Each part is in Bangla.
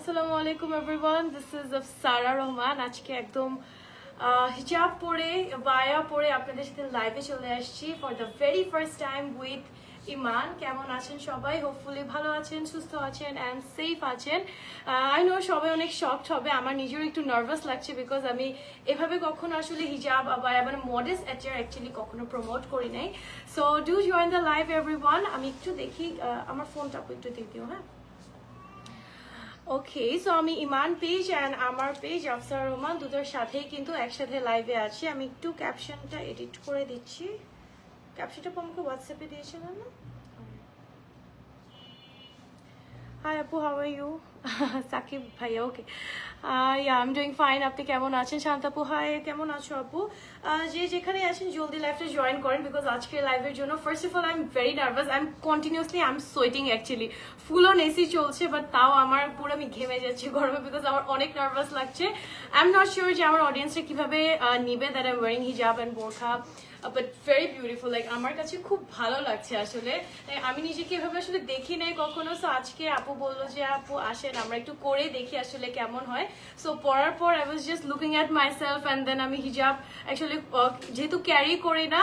Assalamu alaikum everyone. This is Sara Rahman. আজকে একদম হিজাব পরে বায়া পরে আপনাদের সাথে লাইভে চলে আসছি for the very first time with ইমান। কেমন আছেন সবাই? হোপফুলি ভালো আছেন, সুস্থ আছেন and safe আছেন। I know সবাই অনেক শকড হবে, আমার নিজেরও একটু নার্ভাস লাগছে বিকজ আমি এভাবে কখনো আসলে হিজাব আবার মানে মডেস্ট অ্যাটায়ার অ্যাকচুয়ালি কখনো প্রমোট করি নাই। So do join the live everyone. আমি একটু দেখি আমার ফোনটা একটু দিও, হ্যাঁ। ওকে, সো আমি ইমান পেজ অ্যান্ড আমার পেজ আফসার রহমান দুটোর সাথেই কিন্তু একসাথে লাইভে আছি। আমি একটু ক্যাপশনটা এডিট করে দিচ্ছি। ক্যাপশনটা আমাকে হোয়াটসঅ্যাপে দিয়েছিলেন না? হাই আপু, হাউ আর ইউ? সাকিব ভাইয়া, okay. Yeah, I am doing fine. আপনি কেমন আছেন? শান্তাপু, হাই, কেমন আছো আপু? যে যেখানে আছেন জলদি লাইভটা জয়েন করেন বিকজ আজকের লাইভের জন্য first of all I am very nervous. I am continuously I am sweating actually. Full on AC চলছে বাট তাও আমার পুরো আমি ঘেমে যাচ্ছি গরমে বিকজ আমার অনেক নার্ভাস লাগছে। আই এম নট শিওর যে আমার অডিয়েন্সটা কিভাবে নিবে দ্যাট আই এম ওয়ারিং হিজাব অ্যান্ড বোরখা, বাট ভেরি বিউটিফুল। লাইক আমার কাছে খুব ভালো লাগছে আসলে। আমি নিজেকে এভাবে আসলে দেখি নাই কখনো। সো আজকে আপু বললো যে আপু আসেন আমরা একটু করে দেখি আসলে কেমন হয়। সো পরার পর I was just looking at my self and then আমি হিজাব অ্যাকচুয়ালি যেহেতু ক্যারি করি না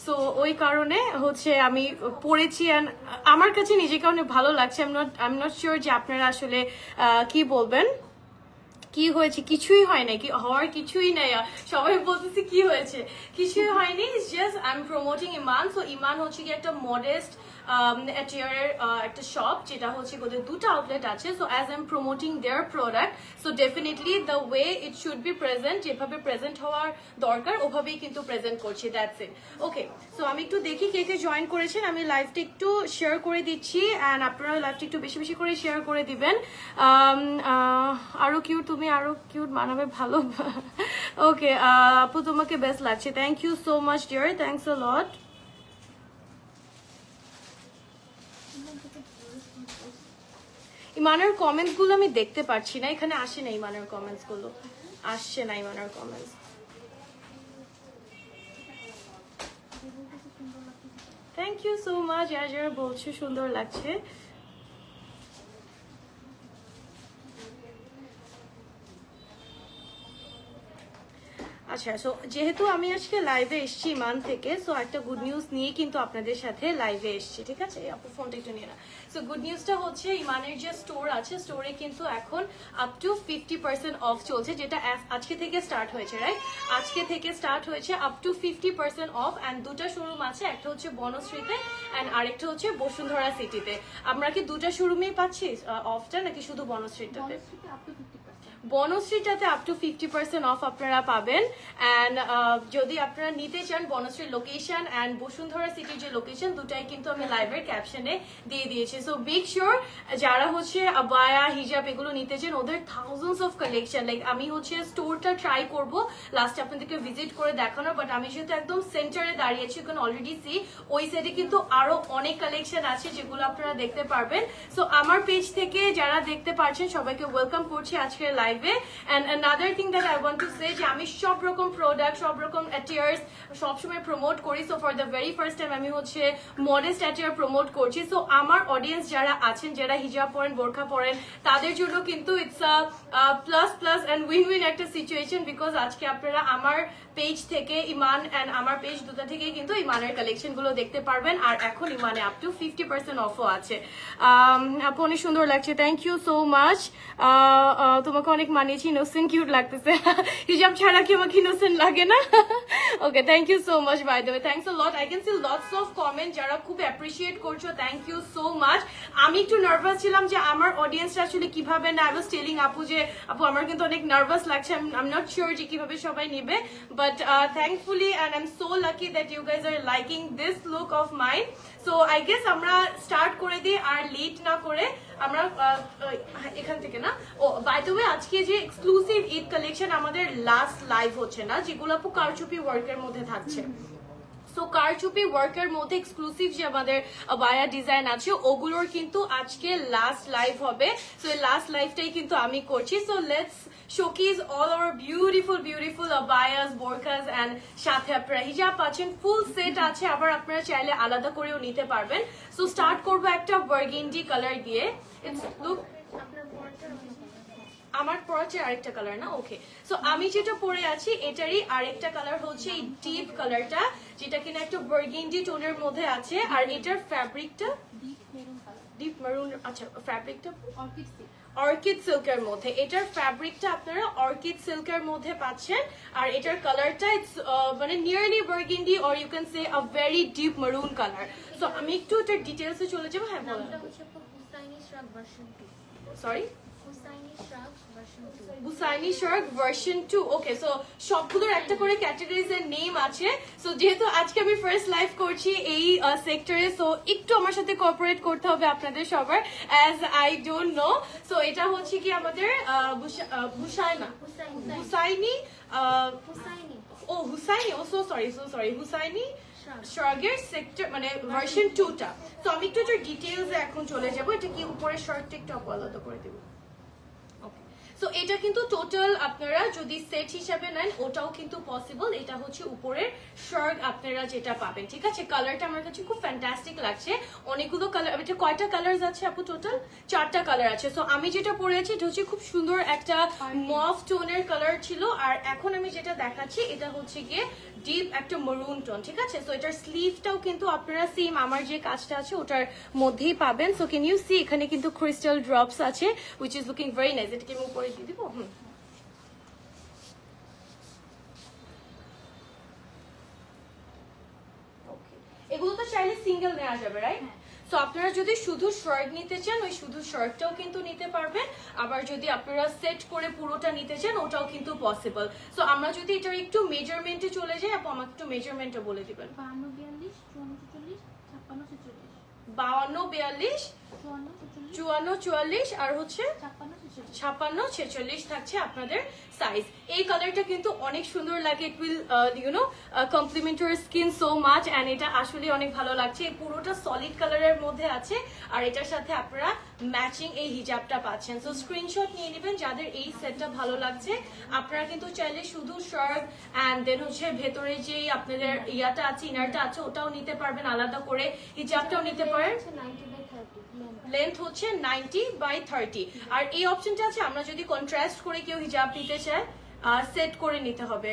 সো ওই কারণে হচ্ছে আমি পড়েছি অ্যান্ড আমার কাছে নিজেকে অনেক ভালো লাগছে। আই এম নট শিওর যে আপনারা আসলে কি বলবেন, কি হয়েছে? কিছুই হয় না, কি হওয়ার কিছুই নাই। সবাই বলতেছে কি হয়েছে, কিছুই হয়নি। Just I am promoting Iman. So Iman হচ্ছে কি একটা মডেস্ট অ্যাটিয়ারের একটা শপ যেটা হচ্ছে ওদের দুটো আউটলেট আছে। So as I am promoting there product so definitely the way it should be present, যেভাবে প্রেজেন্ট হওয়ার দরকার ওভাবেই কিন্তু প্রেজেন্ট করছি। That's it. ওকে, সো আমি একটু দেখি কে কে জয়েন করেছেন। আমি লাইভটা একটু শেয়ার করে দিচ্ছি অ্যান্ড আপনারা লাইভটা একটু বেশি বেশি করে শেয়ার করে দিবেন। আরো কিউট, তুমি আরো কিউট বানাবে, ভালো। ওকে আপু, তোমাকে বেস্ট লাগছে। Thank you so much dear, thanks a lot. ইমানের কমেন্টস গুলো আমি দেখতে পাচ্ছি না, এখানে আসে না ইমানের কমেন্টস গুলো, আসছে না ইমানের comments. Thank you so much যারা যারা বলছে সুন্দর লাগছে। আচ্ছা, সো যেহেতু আমি আজকে লাইভে এসছি ইমান থেকে, সো একটা গুড নিউজ নিয়ে কিন্তু আপনাদের সাথে লাইভে এসছি, ঠিক আছে? আপু ফোনটা একটু নিয়ে না। সো গুড নিউজটা হচ্ছে ইমানের যে স্টোর আছে স্টোরে কিন্তু এখন আপ টু 50% অফ চলছে, যেটা আজকে থেকে স্টার্ট হয়েছে, রাইট? আজকে থেকে স্টার্ট হয়েছে আপ টু 50% অফ অ্যান্ড দুটা শোরুম আছে, একটা হচ্ছে বনশ্রীতে অ্যান্ড আরেকটা হচ্ছে বসুন্ধরা সিটিতে। আমরা কি দুটা শোরুমেই পাচ্ছি অফটা নাকি শুধু বনশ্রীটাতে? বনশ্রীটাতে আপ টু 50% অফ আপনারা পাবেন। অ্যান্ড যদি আপনারা নিতে চান বনশ্রীর লোকেশন অ্যান্ড বসুন্ধরা সিটির যে লোকেশন দুটাই কিন্তু আমি লাইভের ক্যাপশনে দিয়ে দিয়েছি। সো মেক শিওর যারা হচ্ছে আবায়া হিজাব এগুলো নিতে চান, ওদের থাউজেন্ডস অফ কালেকশন। লাইক আমি হচ্ছে স্টোরটা ট্রাই করবো লাস্টে আপনাদেরকে ভিজিট করে দেখানোর, বাট আমি যেহেতু একদম সেন্টারে দাঁড়িয়েছি ইউ ক্যান অলরেডি সি ওই সাইডে কিন্তু আরো অনেক কালেকশন আছে যেগুলো আপনারা দেখতে পারবেন। সো আমার পেজ থেকে যারা দেখতে পারছেন সবাইকে ওয়েলকাম করছি আজকের লাইভে। And another thing that I want to say যে আমি সব রকম প্রোডাক্ট সব রকম অ্যাটিয়ার্স সবসময় প্রমোট করি। So for the very first time আমি হচ্ছে মডেস্ট অ্যাটিয়ার প্রমোট করছি। সো আমার অডিয়েন্স যারা আছেন যারা হিজাব পরেন বোরখা পরেন তাদের জন্য কিন্তু it's a plus plus and win win একটা সিচুয়েশন বিকজ আজকে আপনারা আমার পেজ থেকে ইমান অ্যান্ড আমার পেজ দুটা থেকে কিন্তু ইমানের কালেকশন গুলো দেখতে পারবেন। আর এখন ইমানে আপ টু 50% অফও আছে। আপু অনেক সুন্দর লাগছে, থ্যাংক ইউ সো মাচ। তোমাকে অনেক মানিয়েছি, ইনোসেন্ট কিউট লাগতেছে। হিজাব ছাড়া কি আমাকে ইনোসেন্ট লাগে না? Okay, thank you so much by the way, thanks a lot. I can see lots of comment যারা খুব অ্যাপ্রিসিয়েট করছো, থ্যাংক ইউ সো মাচ। আমি একটু নার্ভাস ছিলাম যে আমার অডিয়েন্সটা আসলে কিভাবে না। আই ওয়াজ টেলিং আপু যে আপু আমার কিন্তু অনেক নার্ভাস লাগছে, আই এম নট শিওর যে কিভাবে সবাই নেবে, but thankfully and I'm so lucky that you guys are liking this look of mine. So I guess আমরা স্টার্ট করে দিই আর লেট না করে। আমরা এখান থেকে না, ও বাই দ্য ওয়ে আজকে যে এক্সক্লুসিভ ঈদ কালেকশন আমাদের লাস্ট লাইভ হচ্ছে না, যেগুলো আপু কারচুপি ওয়ার্কের মধ্যে থাকছে। সো কারচুপি ওয়ার্কের মধ্যে এক্সক্লুসিভ যে আমাদের বায়া ডিজাইন আছে ওগুলোর কিন্তু আজকে লাস্ট লাইভ হবে। সো এই লাস্ট লাইভটাই কিন্তু আমি করছি। So let's showcase all our beautiful abayas, burqas and সাথে আপনারা হিজাব পাচ্ছেন, ফুল সেট আছে, আবার আপনারা চাইলে আলাদা করেও নিতে পারবেন। সো স্টার্ট করবো একটা বার্গেন্ডি কালার দিয়ে। ইটস লুক আমার পরা হচ্ছে আরেকটা কালার না, ওকে। সো আমি যেটা পরে আছি এটারই আরেকটা কালার হচ্ছে এই ডিপ কালারটা, যেটা কিনা একটা বার্গেন্ডি টোনের মধ্যে আছে। আর এটার ফ্যাব্রিকটা ডিপ মেরুন, আচ্ছা ফ্যাব্রিকটা অর্কিড সিল্কের মধ্যে। এটার ফ্যাব্রিকটা আপনারা অর্কিড সিল্কের মধ্যে পাচ্ছেন। আর এটার কালারটা ইটস মানে nearly burgundy or you can say a very deep maroon colour. So আমি একটু এটার ডিটেলসে চলে যাবো। হ্যাঁ বলুন। সরি, বুসাইনি শার্ক ভার্সন 2। ওকে, সো সবগুলোর একটা করে ক্যাটাগরিজ এর নেম আছে। সো যেহেতু আজকে আমি ফার্স্ট লাইভ করছি এই সেক্টরে, সো একটু আমার সাথে কোঅপারেট করতে হবে আপনাদের সবার, as I don't know. So এটা হচ্ছে কি আমাদের বুসাইনি ও হুসাইনি, ও সো সরি হুসাইনি শার্কের সেক্টর মানে ভার্সন 2টা। তো আমি একটু ডিটেইলসে এখন চলে যাব। এটা কি উপরের শার্টটা একটু আলাদা করে দেব। সো এটা কিন্তু টোটাল আপনারা যদি সেট হিসাবে নেন ওটাও কিন্তু পসিবল। এটা হচ্ছে উপরের শার্ট আপনারা যেটা পাবেন, ঠিক আছে। কালারটা আমার কাছে খুব ফ্যান্টাস্টিক লাগছে। অনেকগুলো কালার, এটা কয়টা কালার আছে আপু? টোটাল 4টা কালার আছে। সো আমি যেটা পরেছি এটা হচ্ছে খুব সুন্দর একটা মভ টোনের কালার ছিল। আর এখন আমি যেটা দেখাচ্ছি এটা হচ্ছে গিয়ে ডিপ একটা মেরুন টোন, ঠিক আছে। সো এটার স্লিভটাও কিন্তু আপনারা সেম আমার যে কাজটা আছে ওটার মধ্যেই পাবেন। সো ক্যান ইউ সি এখানে কিন্তু ক্রিস্টাল ড্রপস আছে which is looking very nice। এটাকে আমি উপরে দিয়ে দিব। এগুলো তো চাইলে সিঙ্গেল নেওয়া যাবে, রাইট? সো আপনারা যদি শুধু শার্ট নিতে চান ওই শুধু শার্টটাও কিন্তু নিতে পারবেন। আবার যদি আপনারা সেট করে পুরোটা নিতে চান ওটাও কিন্তু পসিবল। সো আমরা যদি এটার একটু মেজারমেন্টে চলে যাই, আপু আমাকে একটু মেজারমেন্টটা বলে দিবেন। 52 42 54 44 আর হচ্ছে 56 46 থাকছে আপনাদের সাইজ। এই কালারটা কিন্তু অনেক সুন্দর লাগে। It will you know compliment your skin so much and এটা আসলে অনেক ভালো লাগছে। পুরোটা সলিড কালারের মধ্যে আছে আর এটার সাথে আপনারা ম্যাচিং এই হিজাবটা পাচ্ছেন। সো স্ক্রিনশট নিয়ে নেবেন যাদের এই সেটটা ভালো লাগছে। আপনারা কিন্তু চাইলে শুধু শার্ট এন্ড দেন হচ্ছে ভেতরে যে আপনাদের ইয়াটা আছে ইনারটা আছে ওটাও নিতে পারবেন আলাদা করে, হিজাবটাও নিতে পারেন। লেন্থ হচ্ছে 90/30। আর এই অপশনটা আছে আমরা যদি কন্ট্রাস্ট করে কেউ হিজাব নিতে চায় সেট করে নিতে হবে,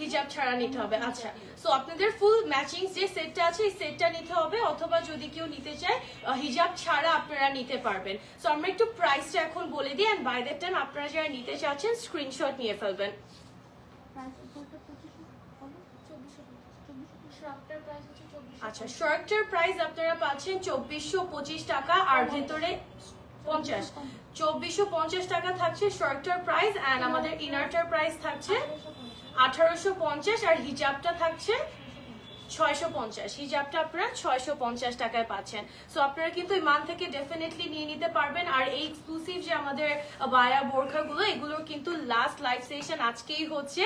হিজাব ছাড়া নিতে হবে। আচ্ছা, সো আপনাদের ফুল ম্যাচিং যে সেটটা আছে এই সেটটা নিতে হবে, অথবা যদি কেউ নিতে চায় হিজাব ছাড়া আপনারা নিতে পারবেন। সো আমরা একটু প্রাইসটা এখন বলে দিই এন্ড বাই দ্যাট টাইম আপনারা যারা নিতে চাচ্ছেন স্ক্রিনশট নিয়ে ফেলবেন। আচ্ছা, শার্টটার প্রাইস আপনারা পাচ্ছেন 2425 টাকা আর ভেতরে 2450 টাকা থাকছে শার্টটার প্রাইস। এন্ড আমাদের ইনারটার প্রাইস থাকছে 1850 আর হিজাবটা থাকছে 650। হিজাবটা আপনারা 650 টাকায় পাচ্ছেন। সো আপনারা কিন্তু এই মান থেকে ডেফিনেটলি নিয়ে নিতে পারবেন। আর এই এক্সক্লুসিভ যে আমাদের বায়া বোরখাগুলো এগুলোর কিন্তু লাস্ট লাইভ সেশন আজকেই হচ্ছে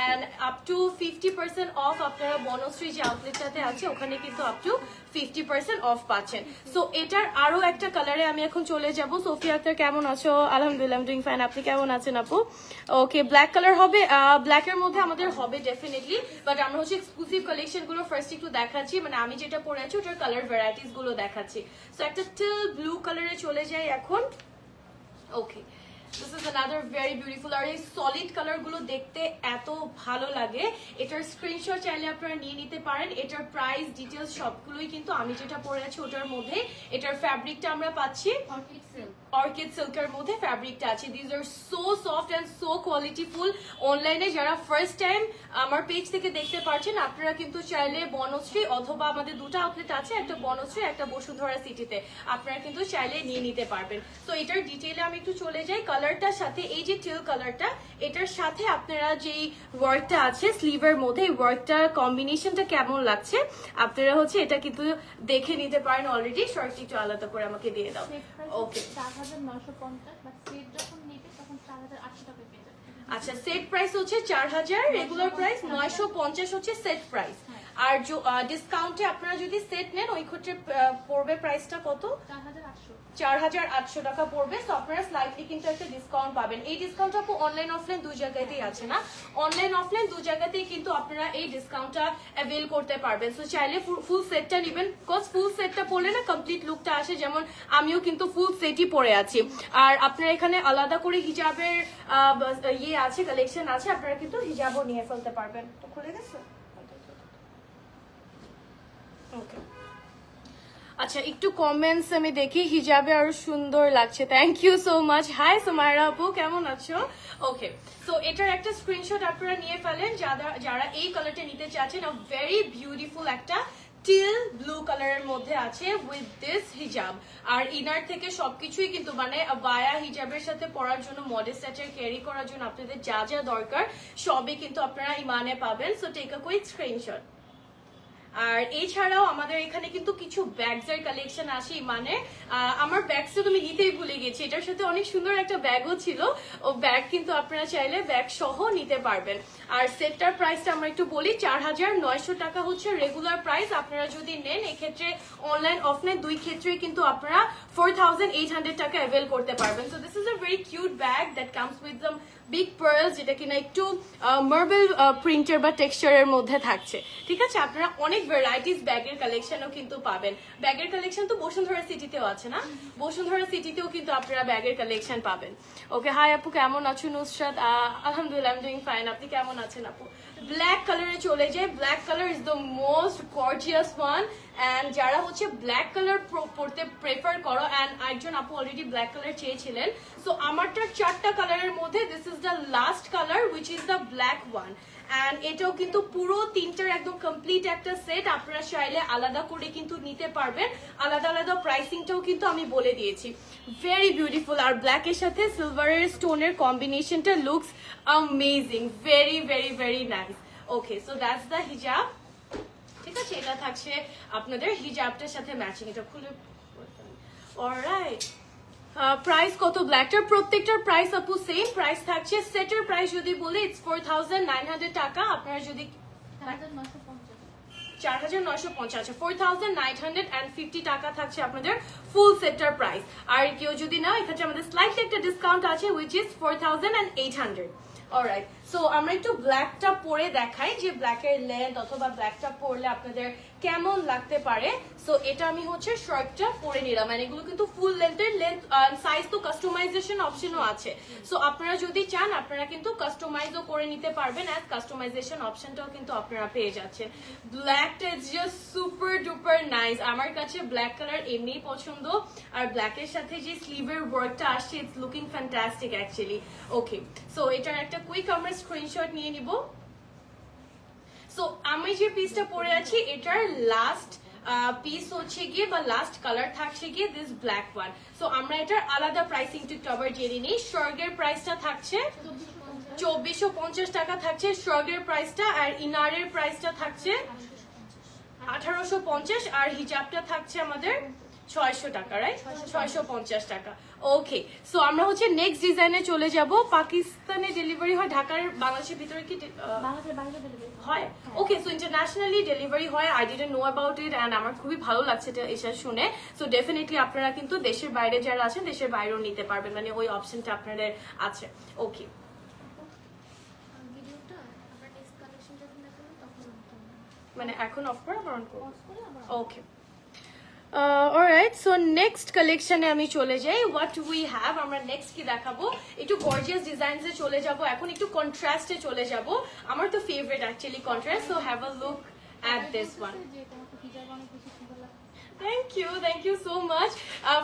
এন্ড আপ টু 50% অফ আপনারা বনশ্রী যে আউটলেটটাতে আছে ওখানে কিন্তু আপ টু 50% অফ পাচ্ছেন। সো এটার আরো একটা কালারে আমি এখন চলে যাব। সোফিয়া আক্তার কেমন আছো? আলহামদুলিল্লাহ, ডুইং ফাইন। আপনি কেমন আছেন আপু? ওকে, ব্ল্যাক কালার হবে, ব্ল্যাকের মধ্যে আমাদের হবে ডেফিনেটলি, বাট আমরা হচ্ছে এক্সক্লুসিভ কালেকশন গুলো ফার্স্ট একটু দেখাচ্ছি। মানে আমি যেটা পরে আছি ওটার কালার ভ্যারাইটিস গুলো দেখাচ্ছি। সো একটা টিল ব্লু কালারে চলে যাই এখন। Okay, this is another very beautiful. আর এই সলিড কালার গুলো দেখতে এত ভালো লাগে। এটার স্ক্রিনশট চাইলে আপনারা নিয়ে নিতে পারেন। এটার প্রাইস ডিটেলস সবগুলোই কিন্তু আমি যেটা পরে আছি ওটার মধ্যে। এটার ফ্যাব্রিকটা আমরা পাচ্ছি অর্কিড সিল্কের মধ্যে ফ্যাব্রিকটা আছে। This are so soft and so qualityful. অনলাইনে যারা ফার্স্ট টাইম আমার পেজ থেকে দেখতে পাচ্ছেন আপনারা কিন্তু চাইলে বনশ্রী অথবা আমাদের দুটো আউটলেট আছে, একটা বনশ্রী একটা বসুন্ধরা সিটিতে, আপনারা কিন্তু চাইলে নিয়ে নিতে পারবেন। তো এটার ডিটেইলে আমি একটু চলে যাই। কালারটার সাথে এই যে টিল কালারটা এটার সাথে আপনারা যেই ওয়ার্কটা আছে স্লিভের মধ্যে এই ওয়ার্কটার কম্বিনেশনটা কেমন লাগছে আপনারা হচ্ছে এটা কিন্তু দেখে নিতে পারেন অলরেডি। শর্টটি একটু আলাদা করে আমাকে দিয়ে দাও। ওকে, 4950 বাট সেট যখন নেবে তখন 4800 টাকা পেয়ে যাবে। আচ্ছা, সেট প্রাইস হচ্ছে 4000, রেগুলার প্রাইস 950 হচ্ছে সেট প্রাইস। আর ডিসকাউন্টে আপনারা যদি সেট নেন ওই ক্ষেত্রে পড়বে প্রাইসটা কত? 4800 টাকা পড়বে। সো আপনারা স্লাইটলি কিন্তু একটা ডিসকাউন্ট পাবেন। এই ডিসকাউন্ট আপু অনলাইন অফলাইন দুই জায়গাতেই আছে না? অনলাইন অফলাইন দুই জায়গাতেই কিন্তু আপনারা এই ডিসকাউন্টটা অ্যাভেল করতে পারবেন। সো চাইলে ফুল সেটটা নেবেন, বিকজ ফুল সেটটা পরলে না কমপ্লিট লুকটা আসে। যেমন আমিও কিন্তু ফুল সেটই পরে আছি। আর আপনারা এখানে আলাদা করে হিজাবের আছে, কালেকশন আছে, আপনারা কিন্তু হিজাবও নিয়ে ফেলতে পারবেন। তো খুলে গেছে? ওকে, আচ্ছা একটু কমেন্টস আমি দেখি। হিজাবে আরো সুন্দর লাগছে, thank you so much. Hi Sumaira আপু, কেমন আছো? ওকে, সো এটার একটা স্ক্রিনশট আপনারা নিয়ে ফেলেন যারা এই কালারটা নিতে চাচ্ছেন। ভেরি বিউটিফুল একটা টিল ব্লু কালারের মধ্যে আছে উইথ দিস হিজাব। আর ইনার থেকে সবকিছুই কিন্তু মানে বায়া হিজাবের সাথে পরার জন্য, মডেস্ট স্ট্যাচার ক্যারি করার জন্য আপনাদের যা যা দরকার সবই কিন্তু আপনারা ইমানে পাবেন। So take a quick screenshot. আর এছাড়াও আমাদের এখানে কিন্তু কিছু ব্যাগস এর কালেকশন আছে। মানে আমার ব্যাগস তো তুমি নিতেই ভুলে গেছি, এটার সাথে অনেক সুন্দর একটা ব্যাগও ছিল। ও ব্যাগ কিন্তু আপনারা চাইলে ব্যাগ সহ নিতে পারবেন। আর সেটটার প্রাইসটা আমরা একটু বলি, 4900 টাকা হচ্ছে রেগুলার প্রাইস। আপনারা যদি নেন এক্ষেত্রে অনলাইন অফলাইন দুই ক্ষেত্রেই কিন্তু আপনারা 4800 টাকা অ্যাভেল করতে পারবেন। So this is a very cute bag that comes with some big pearls, যেটা কিনা একটু মার্বেল প্রিন্টের বা টেক্সচারের মধ্যে থাকছে। ঠিক আছে, আপনারা অনেক ভ্যারাইটিস ব্যাগের কালেকশনও কিন্তু পাবেন। ব্যাগের কালেকশন তো বসুন্ধরা সিটিতেও আছে না? বসুন্ধরা সিটিতেও কিন্তু আপনারা ব্যাগের কালেকশন পাবেন। ওকে, হাই আপু, কেমন আছো? নুসরাত, আলহামদুলিল্লাহ, আই এম ডুইং ফাইন। আপনি কেমন আছেন আপু? ব্ল্যাক কালারে চলে যায়। Black colour is the most gorgeous one. And যারা হচ্ছে ব্ল্যাক কালার পরতে প্রেফার করো, অ্যান্ড একজন আপু অলরেডি ব্ল্যাক কালার চেয়েছিলেন, সো আমারটা 4টা কালারের মধ্যে this is the last colour which is the black one. And এটাও কিন্তু পুরো তিনটার একদম কমপ্লিট একটা সেট। আপনারা চাইলে আলাদা করে কিন্তু নিতে পারবেন। আলাদা আলাদা প্রাইসিংটাও কিন্তু আমি বলে দিয়েছি। Very beautiful. আর ব্ল্যাকের সাথে সিলভারের স্টোনের কম্বিনেশনটা looks amazing, very very very nice. Okay, so that's the হিজাব। ঠিক আছে, এটা থাকছে আপনাদের হিজাবটার সাথে ম্যাচিং। এটা খুলে অলরাইট। প্রাইস কত ব্ল্যাকটার? প্রত্যেকটার প্রাইস আপু সেম প্রাইস থাকছে। সেটের প্রাইস যদি বলি ইটস 4900 টাকা। আপনারা যদি 4950, 4950 টাকা থাকছে আপনাদের ফুল সেটটার প্রাইস। আর কেউ যদি না, এক্ষেত্রে আমাদের স্লাইটলি একটা ডিসকাউন্ট আছে উইচ ইজ 4800। অলরাইট, সো আমরা একটু ব্ল্যাকটা পরে দেখাই যে ব্ল্যাকের লেন্থ অথবা ব্ল্যাকটা পরলে আপনাদের কেমন লাগতে পারে। সো এটা আমি হচ্ছে শার্টটা পরে নিলাম। মানে এগুলো কিন্তু ফুল লেন্থের, লেন্থ সাইজ তো কাস্টমাইজেশন অপশনও আছে। সো আপনারা যদি চান আপনারা কিন্তু কাস্টমাইজও করে নিতে পারবেন। অ্যাজ কাস্টমাইজেশন অপশনটাও কিন্তু আপনারা পেয়ে যাচ্ছেন। ব্ল্যাকটা is just super duper nice. আমার কাছে ব্ল্যাক কালার এমনিই পছন্দ। আর ব্ল্যাকের সাথে যে স্লিভের ওয়ার্কটা আসছে it's looking fantastic actually. Okay, so এটার একটা কুইক আমরা স্ক্রিনশট নিয়ে নিব। সো আমি যে পিসটা পরে আছি এটার লাস্ট পিস হচ্ছে গিয়ে বা লাস্ট কালার থাকছে গিয়ে দিস ব্ল্যাক ওয়ান। সো আমরা এটার আলাদা প্রাইসিং একটু আবার জেনে নিই। শার্গের প্রাইসটা থাকছে 2450 টাকা থাকছে শার্গের প্রাইসটা। আর ইনারের প্রাইসটা থাকছে 1850। আর হিজাবটা থাকছে আমাদের 600 টাকা, রাইট? 650 টাকা। ওকে, সো আমরা হচ্ছে নেক্সট ডিজাইনে চলে যাব। পাকিস্তানে ডেলিভারি হয়, ঢাকার বাংলাদেশের ভিতরে কি হয়? ওকে, সো ইন্টারন্যাশনালি ডেলিভারি হয়। I didn't know about it and আমার খুবই ভালো লাগছে এটা এসে শুনে। সো ডেফিনেটলি আপনারা কিন্তু দেশের বাইরে যারা আছেন দেশের বাইরেও নিতে পারবেন, মানে ওই অপশনটা আপনাদের আছে। ওকে, মানে এখন অফ করে আবার অন করব। ওকে, অলরাইট, সো নেক্সট কালেকশনে আমি চলে যাই। হোয়াট উই হ্যাভ, আমরা নেক্সট কি দেখাবো? একটু গর্জিয়াস ডিজাইনসে চলে যাব। এখন একটু কন্ট্রাস্টে চলে যাব। আমার তো favourite actually contrast. So have a look at this one. Thank you so much.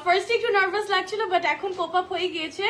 First একটু নার্ভাস লাগছিল, বাট এখন কোপ আপ হয়ে গিয়েছে।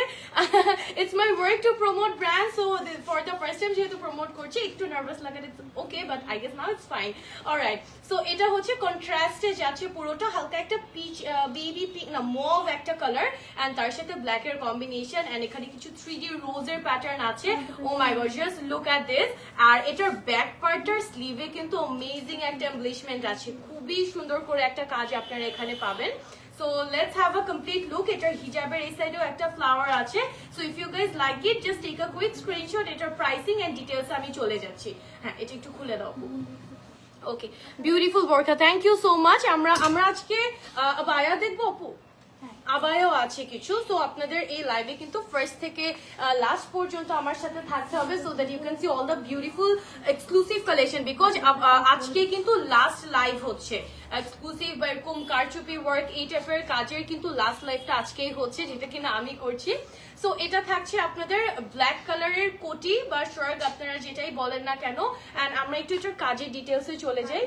It's my work to promote brand, so for the first time যেহেতু প্রমোট করছি একটু নার্ভাস লাগার it's okay, but I guess now it's fine. Alright, so এটা হচ্ছে কন্ট্রাস্টে যাচ্ছে পুরোটা। হালকা একটা পিচ, বেবি পিঙ্ক না মভ একটা কালার, অ্যান্ড তার সাথে ব্ল্যাক এর কম্বিনেশন, অ্যান্ড এখানে কিছু 3D রোজের প্যাটার্ন আছে। Oh my God, just look at this. আর এটার ব্যাক পার্টটার স্লিভে কিন্তু অ্যামেজিং একটা এমব্লিশমেন্ট আছে। খুবই সুন্দর করে একটা কাজ আপনারা এখানে পাবেন। So let's have a complete look. এটার হিজাবের এই সাইডেও একটা ফ্লাওয়ার আছে। So if you guys like it just take a quick screenshot. এটার প্রাইসিং এন্ড ডিটেইলস আমি চলে যাচ্ছি। হ্যাঁ, এটা একটু খুলে দাও। ওকে, বিউটিফুল বোরকা, থ্যাংক ইউ সো মাচ। আমরা আজকে আবায়া দেখবো আপু, আবায়াও আছে কিছু। সো আপনাদের এই লাইভে কিন্তু ফার্স্ট থেকে লাস্ট পর্যন্ত আমার সাথে থাকতে হবে, so that you can see all the beautiful exclusive collection, because আজকে কিন্তু লাস্ট লাইভ হচ্ছে এক্সক্লুসিভ বা এরকম কারচুপি ওয়ার্ক এই টাইপের কাজের কিন্তু লাস্ট লাইভটা আজকেই হচ্ছে, যেটা কিনা আমি করছি। সো এটা থাকছে আপনাদের ব্ল্যাক কালারের কোটি বা শার্ট, আপনারা যেটাই বলেন না কেন। অ্যান্ড আমরা একটু এটার কাজের ডিটেলসে চলে যাই।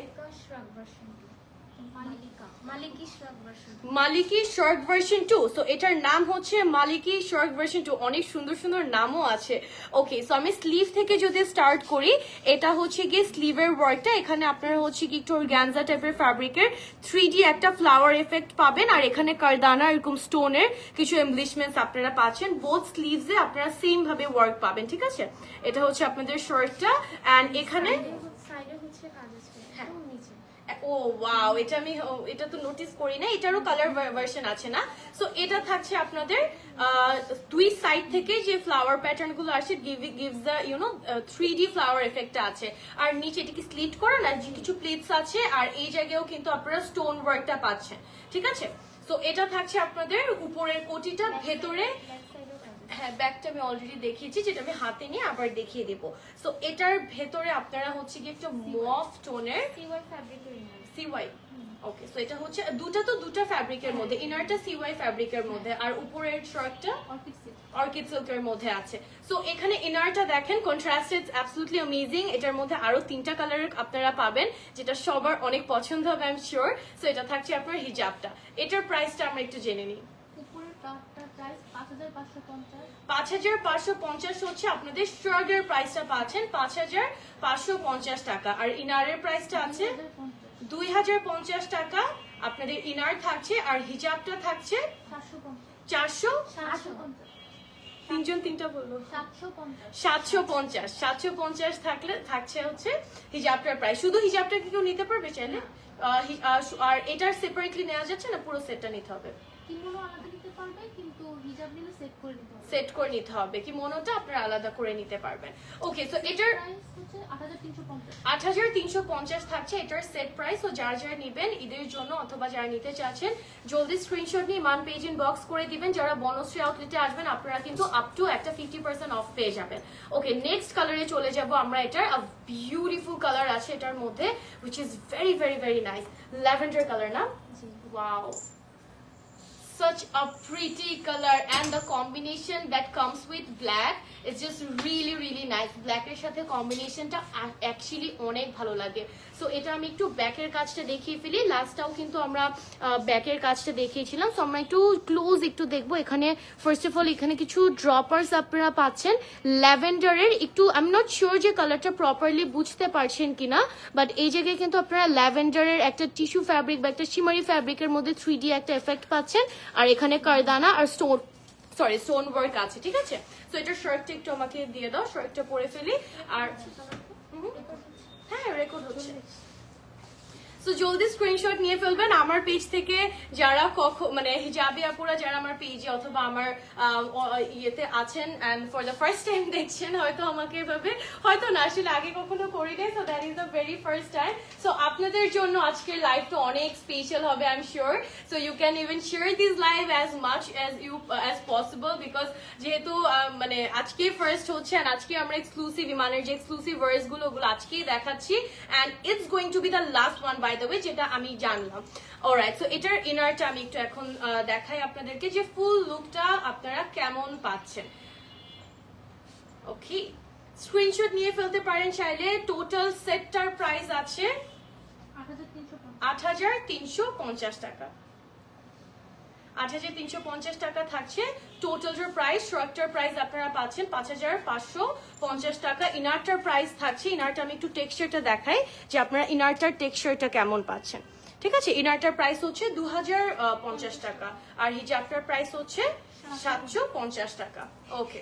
মালিকি শার্ট ভার্সন 2। সো এটার নাম হচ্ছে মালিকি শার্ট ভার্সন 2। অনেক সুন্দর সুন্দর নামও আছে। ওকে, সো আমি স্লিভ থেকে যদি স্টার্ট করি, এটা হচ্ছে গিয়ে স্লিভের ওয়ার্কটা। এখানে আপনারা হচ্ছে কি একটু অর্গানজা টাইপের ফ্যাব্রিকের 3D একটা ফ্লাওয়ার এফেক্ট পাবেন, আর এখানে কারদানা এরকম স্টোনের কিছু এমব্লিশমেন্টস আপনারা পাচ্ছেন। বোথ স্লিভসে আপনারা সেম ভাবে ওয়ার্ক পাবেন, ঠিক আছে? এটা হচ্ছে আপনাদের শার্টটা। অ্যান্ড এখানে ও ওয়াও, এটা তো নোটিস করি না, এটারও কালার ভার্সন আছে না? সো এটা থাকছে আপনাদের দুই সাইড থেকে যে ফ্লাওয়ার প্যাটার্ন গুলো আসে, গিভস দ্য 3D ফ্লাওয়ার এফেক্টটা আছে। আর নিচে এটাকে স্লিট করা না, যে কিছু প্লেটস আছে, আর এই জায়গায়ও কিন্তু আপনারা স্টোন ওয়ার্কটা পাচ্ছেন, ঠিক আছে? সো এটা থাকছে আপনাদের উপরের কোটিটা, ভেতরে হ্যাঁ ব্যাগটা আমি অলরেডি দেখিয়েছি, যেটা আমি হাতে নিয়ে আবার দেখিয়ে দেবো। সো এটার ভেতরে আপনারা হচ্ছে কি একটা মফ টোনের সিওয়াই। ওকে, সো এটা হচ্ছে দুটা ফ্যাব্রিকের মধ্যে, ইনারটা সিওয়াই ফ্যাব্রিকের মধ্যে, আর উপরের শার্টটা অর্কিড সিল্কের মধ্যে আছে। সো এখানে ইনারটা দেখেন কন্ট্রাস্টেড, অ্যাবসলিউটলি অ্যামেজিং। এটার মধ্যে আরো 3টা কালারের আপনারা পাবেন, যেটা সবার অনেক পছন্দ হবে আই এম শিওর। সো এটা থাকছে আপনার হিজাবটা। এটার প্রাইসটা আমরা একটু জেনে নিই। 5550 হচ্ছে আপনাদের শার্টের প্রাইসটা পাচ্ছেন 5550 টাকা, আর ইনারের প্রাইসটা আছে 2050 টাকা। আপনাদের ইনার থাকছে, আর হিজাবটা থাকছে 400 তিনজন তিনটা বলবো 750 থাকছে হচ্ছে হিজাবটার প্রাইস। শুধু হিজাবটা কি কেউ নিতে পারবে চাইলে? আর এটার সেপারেটলি নেওয়া যাচ্ছে না, পুরো সেটটা নিতে হবে? সেট করে নিতে হবে, কি মনোটা আপনারা আলাদা করে নিতে পারবেন। ওকে, সো এটার 8350 থাকছে এটার সেট প্রাইস। ও যারা নেবেন ঈদের জন্য অথবা যারা নিতে চাচ্ছেন, জলদি স্ক্রিনশট নিয়ে মান পেজ ইন বক্স করে দিবেন। যারা বনশ্রী আউটলেটে আসবেন আপনারা কিন্তু আপ টু একটা 50% অফ পেয়ে যাবেন। ওকে, নেক্সট কালারে চলে যাব আমরা। এটার বিউটিফুল কালার আছে এটার মধ্যে, which is very very very nice, lavender colour না? Wow, such a pretty color, and the combination that comes with black is just really really nice. black এর সাথে কম্বিনেশনটা অ্যাকচুয়ালি অনেক ভালো লাগে। সো এটা আমি একটু ব্যাকের কাজটা দেখিয়ে ফেলি। লাস্টটাও কিন্তু আমরা ব্যাকের কাজটা দেখিয়েছিলাম, সো আমরা একটু ক্লোজ একটু দেখবো। এখানে ফার্স্ট অফ অল এখানে কিছু ড্রপার্স আপনারা পাচ্ছেন ল্যাভেন্ডারের। একটু আই এম নট শিওর যে কালারটা প্রপারলি বুঝতে পারছেন কিনা, বাট এই জায়গায় কিন্তু আপনারা ল্যাভেন্ডারের একটা টিস্যু ফ্যাব্রিক বা একটা শিমারি ফ্যাব্রিকের মধ্যে 3D একটা এফেক্ট পাচ্ছেন, আর এখানে কারদানা আর স্টোন ওয়ার্ক আছে, ঠিক আছে? সো এটার শার্টটা একটু আমাকে দিয়ে দাও, শার্টটা পরে ফেলি। আর হ্যাঁ, রেকর্ড হচ্ছে। সো জলদি স্ক্রিনশট নিয়ে ফেলবেন আমার পেজ থেকে। যারা মানে হিজাবি আপুরা যারা আমার পেজে অথবা আমার ইয়েতে আছেন and for the first time দেখছেন, হয়তো আমাকে এভাবে হয়তো না, আসলে আগে কখনো করি নাই, so that is the very first time. So আপনাদের জন্য আজকের লাইভটা অনেক স্পেশাল হবে I am sure. So you can even share this live as much as possible, because যেহেতু মানে আজকে ফার্স্ট হচ্ছে, অ্যান্ড আজকে আমরা এক্সক্লুসিভ ইমানের যে এক্সক্লুসিভ ওয়ার্ডস গুলো ওগুলো আজকেই দেখাচ্ছি, and it's going to be the last one by the way, যেটা আমি জানলাম। অলরাইট, সো এটার ইনারটা আমি একটু এখন দেখাই আপনাদেরকে, যে ফুল লুকটা আপনারা কেমন পাচ্ছেন। ওকে, স্ক্রিনশট নিয়ে ফেলতে পারেন চাইলে। টোটাল সেটটার প্রাইস আছে 8350 টাকা। 8350 টাকা থাকছে টোটালটার প্রাইস। শার্টটার প্রাইস আপনারা পাচ্ছেন 5550 টাকা। ইনারটার প্রাইস থাকছে, ইনারটা আমি একটু টেক্সচারটা দেখাই যে আপনারা ইনারটার টেক্সচারটা কেমন পাচ্ছেন, ঠিক আছে? ইনারটার প্রাইস হচ্ছে 2050 টাকা, আর হিজাবটার প্রাইস হচ্ছে 750 টাকা। ওকে,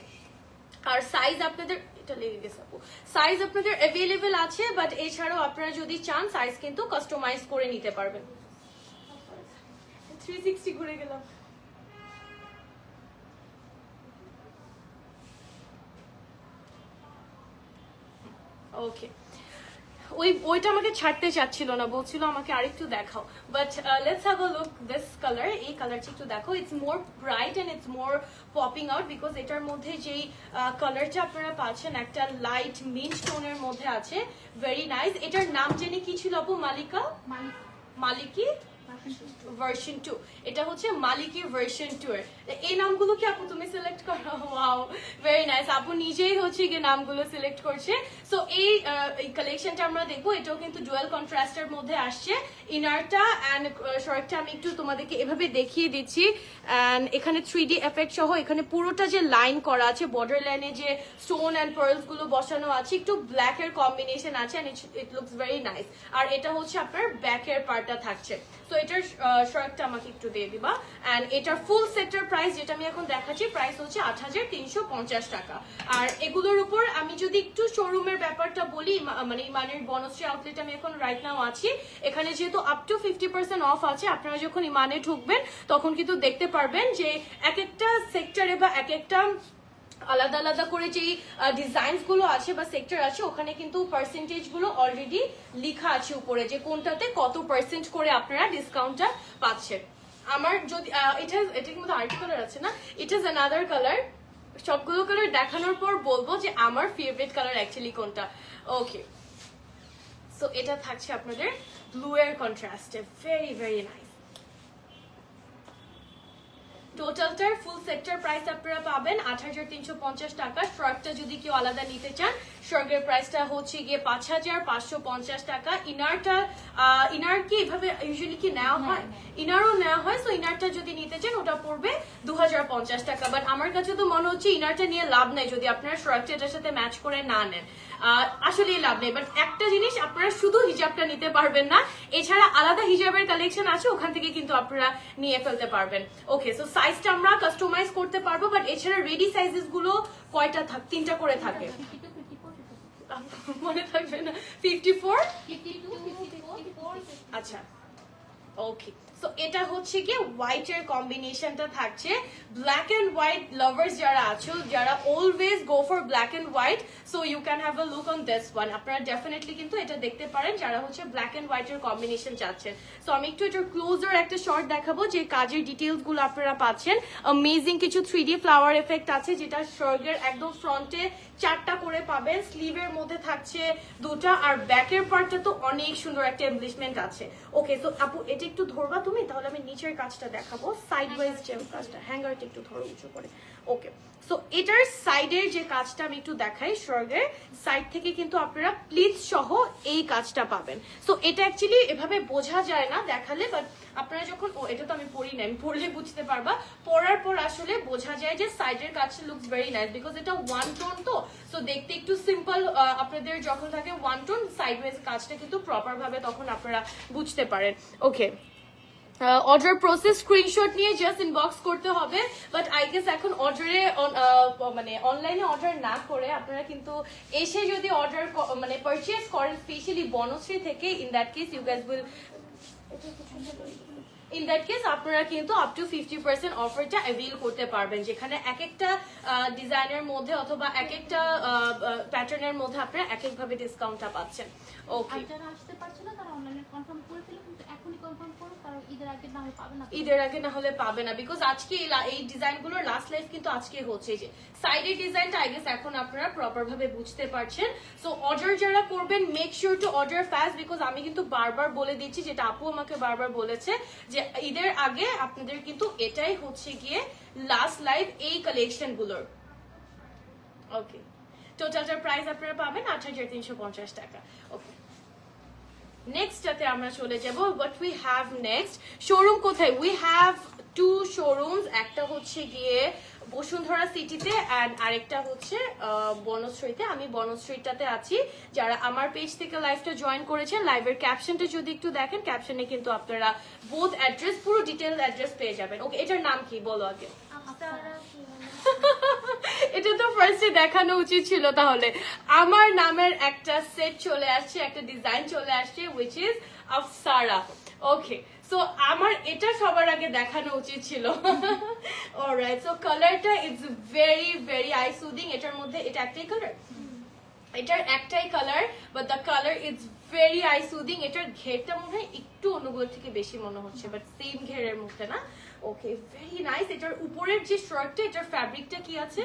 আর সাইজ আপনাদের এটা লেগে গেছে আপু, সাইজ আপনাদের অ্যাভেলেবেল আছে, বাট এছাড়াও আপনারা যদি চান সাইজ কিন্তু কাস্টমাইজ করে নিতে পারবেন। 360 ঘুরে গেলাম। ওকে ওইটা আমাকে ছাড়তে চাচ্ছিল না, বলছিল আমাকে আরেকটু দেখাও, but let's have a look this colour. এই কালারটা একটু দেখো, it's more bright and it's more popping out because এটার মধ্যে যেই কালারটা আপনারা পাচ্ছেন একটা লাইট মিন্ট টোনের মধ্যে আছে, ভেরি নাইস। এটার নাম জেনে কি ছিল আপু? মালিকি ভার্সন 2। এটা হচ্ছে মালিকি ভার্সন 2 এর। এই নামগুলো কি আপু তুমি সিলেক্ট করো? Wow, very nice. আপু নিজেই হচ্ছে গিয়ে নামগুলো সিলেক্ট করছে। সো এই কালেকশনটা আমরা দেখবো, এটাও কিন্তু ডুয়াল কন্ট্রাস্টের মধ্যে আসছে। ইনারটা এন্ড শর্টটা আমি একটু তোমাদেরকে এভাবে দেখিয়ে দিচ্ছি। এন্ড এখানে 3D এফেক্ট সহ এখানে পুরোটা যে লাইন করা আছে, বর্ডার লাইনে যে স্টোন এন্ড পার্লস গুলো বসানো আছে, একটু ব্ল্যাক এর কম্বিনেশন আছে and it looks very nice. আর এটা হচ্ছে আপনার ব্যাক এর পার্টটা থাকছে। তো এটার শর্টটা আমাকে একটু দিয়ে দিবা। এন্ড এটার ফুল সেক্টর প্রাইস যেটা আমি এখন দেখাচ্ছি, প্রাইস হচ্ছে ৮৩৫০ টাকা। আর এগুলোর উপর আমি যদি একটু শোরুমের ব্যাপারটা বলি, মানে ইমানের বনশ্রী আউটলেট আমি এখন রাইট নাও আছি, এখানে যেহেতু আপ টু 50% অফ আছে, আপনারা যখন ইমানে ঢুকবেন তখন কিন্তু দেখতে পারবেন যে এক একটা সেক্টরে বা এক একটা আলাদা আলাদা করে যেই ডিজাইনস গুলো আছে বা সেক্টর আছে, ওখানে কিন্তু পার্সেন্টেজ গুলো অলরেডি লেখা আছে উপরে যে কোনটাতে কত পার্সেন্ট করে আপনারা ডিসকাউন্টটা পাচ্ছেন। আমার যদি এটার মধ্যে আরেকটা কালার আছে না, ইট ইজ অ্যানাদার কালার। সবগুলো কালার দেখানোর পর বলবো যে আমার ফেভারিট কালার অ্যাকচুয়ালি কোনটা। ওকে, সো এটা থাকছে আপনাদের ব্লু এর কন্ট্রাস্টে, ভেরি ভেরি নাইস। টোটালটার ফুল সেক্টর প্রাইস আপনারা পাবেন ৮৩৫০ টাকা। শর্টটা যদি কেউ আলাদা নিতে চান, শর্টের প্রাইসটা হচ্ছে গিয়ে ৫৫৫০ টাকা। ইনার কি এভাবে ইউজুয়ালি কি নেওয়া হয়? ইনারও নেওয়া হয়। সো ইনারটা যদি নিতে চান ওটা পড়বে ২০৫০ টাকা। বাট আমার কাছে তো মনে হচ্ছে ইনারটা নিয়ে লাভ নাই যদি আপনারা শর্টটা এটার সাথে ম্যাচ করে না নেন, আসলেই লাভ নেই। বাট একটা জিনিস, আপনারা শুধু হিজাবটা নিতে পারবেন না, এছাড়া আলাদা হিজাবের কালেকশন আছে, ওখান থেকে কিন্তু আপনারা নিয়ে ফেলতে পারবেন। ওকে, সো সাইজটা আমরা কাস্টমাইজ করতে পারবো, বাট এছাড়া রেডি সাইজেস গুলো কয়টা থাকে? 3টা করে থাকে, মনে থাকবে না? 54, আচ্ছা ওকে। সো এটা হচ্ছে কি হোয়াইট এর কম্বিনেশনটা থাকছে। ব্ল্যাক এন্ড হোয়াইট লাভার্স যারা আছো, যারা always go for black and white, so you can have a look on this one. আপনারা ডেফিনেটলি কিন্তু এটা দেখতে পারেন যারা হচ্ছে ব্ল্যাক এন্ড হোয়াইট এর কম্বিনেশন চাচ্ছেন। সো আমি একটু এটার ক্লোজার একটা শর্ট দেখাবো যে কাজের ডিটেইলস গুলো আপনারা পাচ্ছেন। অ্যামেজিং কিছু 3D ফ্লাওয়ার এফেক্ট আছে, যেটা শর্টের একদম ফ্রন্টে 4টা করে পাবেন, স্লিভের মধ্যে থাকছে 2টা, আর ব্যাকের পার্টটা তো অনেক সুন্দর একটা এমব্লিশমেন্ট আছে। ওকে, সো আপু এটা একটু ধরবা তুমি, তাহলে আমি নিচের কাজটা দেখাবো, সাইড ওয়াইজ যে কাজটা, হ্যাঙ্গারটা একটু ধরো উঁচু করে। ওকে, সো এটার সাইডের যে কাজটা আমি একটু দেখাই, শর্টের সাইড থেকে কিন্তু আপনারা প্লিটস সহ এই কাজটা পাবেন। সো এটা অ্যাকচুয়ালি এভাবে বোঝা যায় না দেখালে, বাট আপনারা যখন, এটা তো আমি পড়ি না, আমি পড়লে বুঝতে পারবা, পড়ার পর আসলে বোঝা যায় যে সাইডের কাজটা লুকস ভেরি নাইস বিকজ এটা ওয়ান টোন, তো সো দেখতে একটু সিম্পল। আপনাদের যখন থাকে ওয়ান টোন, সাইড ওয়াইজ কাজটা কিন্তু প্রপার ভাবে তখন আপনারা বুঝতে পারেন। ওকে, অর্ডার প্রসেস স্ক্রিনশট নিয়ে জাস্ট ইনবক্স করতে হবে। বাট আই গেস এখন অর্ডারে মানে অনলাইনে অর্ডার না করে আপনারা কিন্তু এসে যদি অর্ডার মানে পারচেজ করেন স্পেশালি বনশ্রী থেকে, in that case you guys will, in that case আপনারা কিন্তু আপ টু 50% অফারটা অ্যাভেল করতে পারবেন, যেখানে এক একটা ডিজাইনের মধ্যে অথবা এক একটা প্যাটার্নের মধ্যে আপনারা এক একভাবে ডিসকাউন্টটা পাচ্ছেন। ওকে, যারা আসতে পারছে না তারা অনলাইনে কনফার্ম করে ফেলো, কিন্তু এখনই কনফার্ম করো, কারণ ঈদের আগে না হলে পাবে না। ঈদের আগে না হলে পাবে না, বিকজ আজকে এই ডিজাইনগুলোর লাস্ট লাইফ কিন্তু আজকে হচ্ছে। যে সাইডের ডিজাইনটা আই গেস এখন আপনারা প্রপার ভাবে বুঝতে পারছেন। সো অর্ডার যারা করবেন, make sure to order fast, because আমি কিন্তু বারবার বলে দিচ্ছি, যেটা আপু আমাকে বারবার বলেছে, যে ঈদের আগে আপনাদের কিন্তু এটাই হচ্ছে গিয়ে লাস্ট লাইভ এই কালেকশন গুলোর। ওকে, টোটালটার প্রাইস আপনারা পাবেন ৮৩৫০ টাকা। ওকে, নেক্সটটাতে আমরা চলে যাব। What we have next, showroom কোথায়? উই হ্যাভ 2 শোরুমস, একটা হচ্ছে গিয়ে বসুন্ধরা সিটিতে অ্যান্ড আরেকটা হচ্ছে বনশ্রীতে। আমি বনশ্রীটাতে আছি। যারা আমার পেজ থেকে লাইভটা জয়েন করেছেন, লাইভের ক্যাপশনটা যদি একটু দেখেন, ক্যাপশনে কিন্তু আপনারা বোথ অ্যাড্রেস, পুরো ডিটেইলড অ্যাড্রেস পেয়ে যাবেন। ওকে, এটার নাম কি বলো আগে? এটা তো ফার্স্টে দেখানো উচিত ছিল। তাহলে আমার নামের একটা সেট চলে আসছে, একটা ডিজাইন চলে আসছে, which is Afsara. Okay, so আমার এটা সবার আগে দেখানো উচিত ছিল। অলরাইট, সো কালারটা it's very very I soothing. এটার মধ্যে এটা একটাই কালার, এটার একটাই colour, but the colour is very I soothing. এটার ঘেরটা মনে হয় একটু অন্যগুলোর থেকে বেশি মনে হচ্ছে, বাট সেম ঘেরের মধ্যে না। ওকে, ভেরি নাইস। এটার উপরের যে শার্টটা, এটার ফ্যাব্রিকটা কি আছে?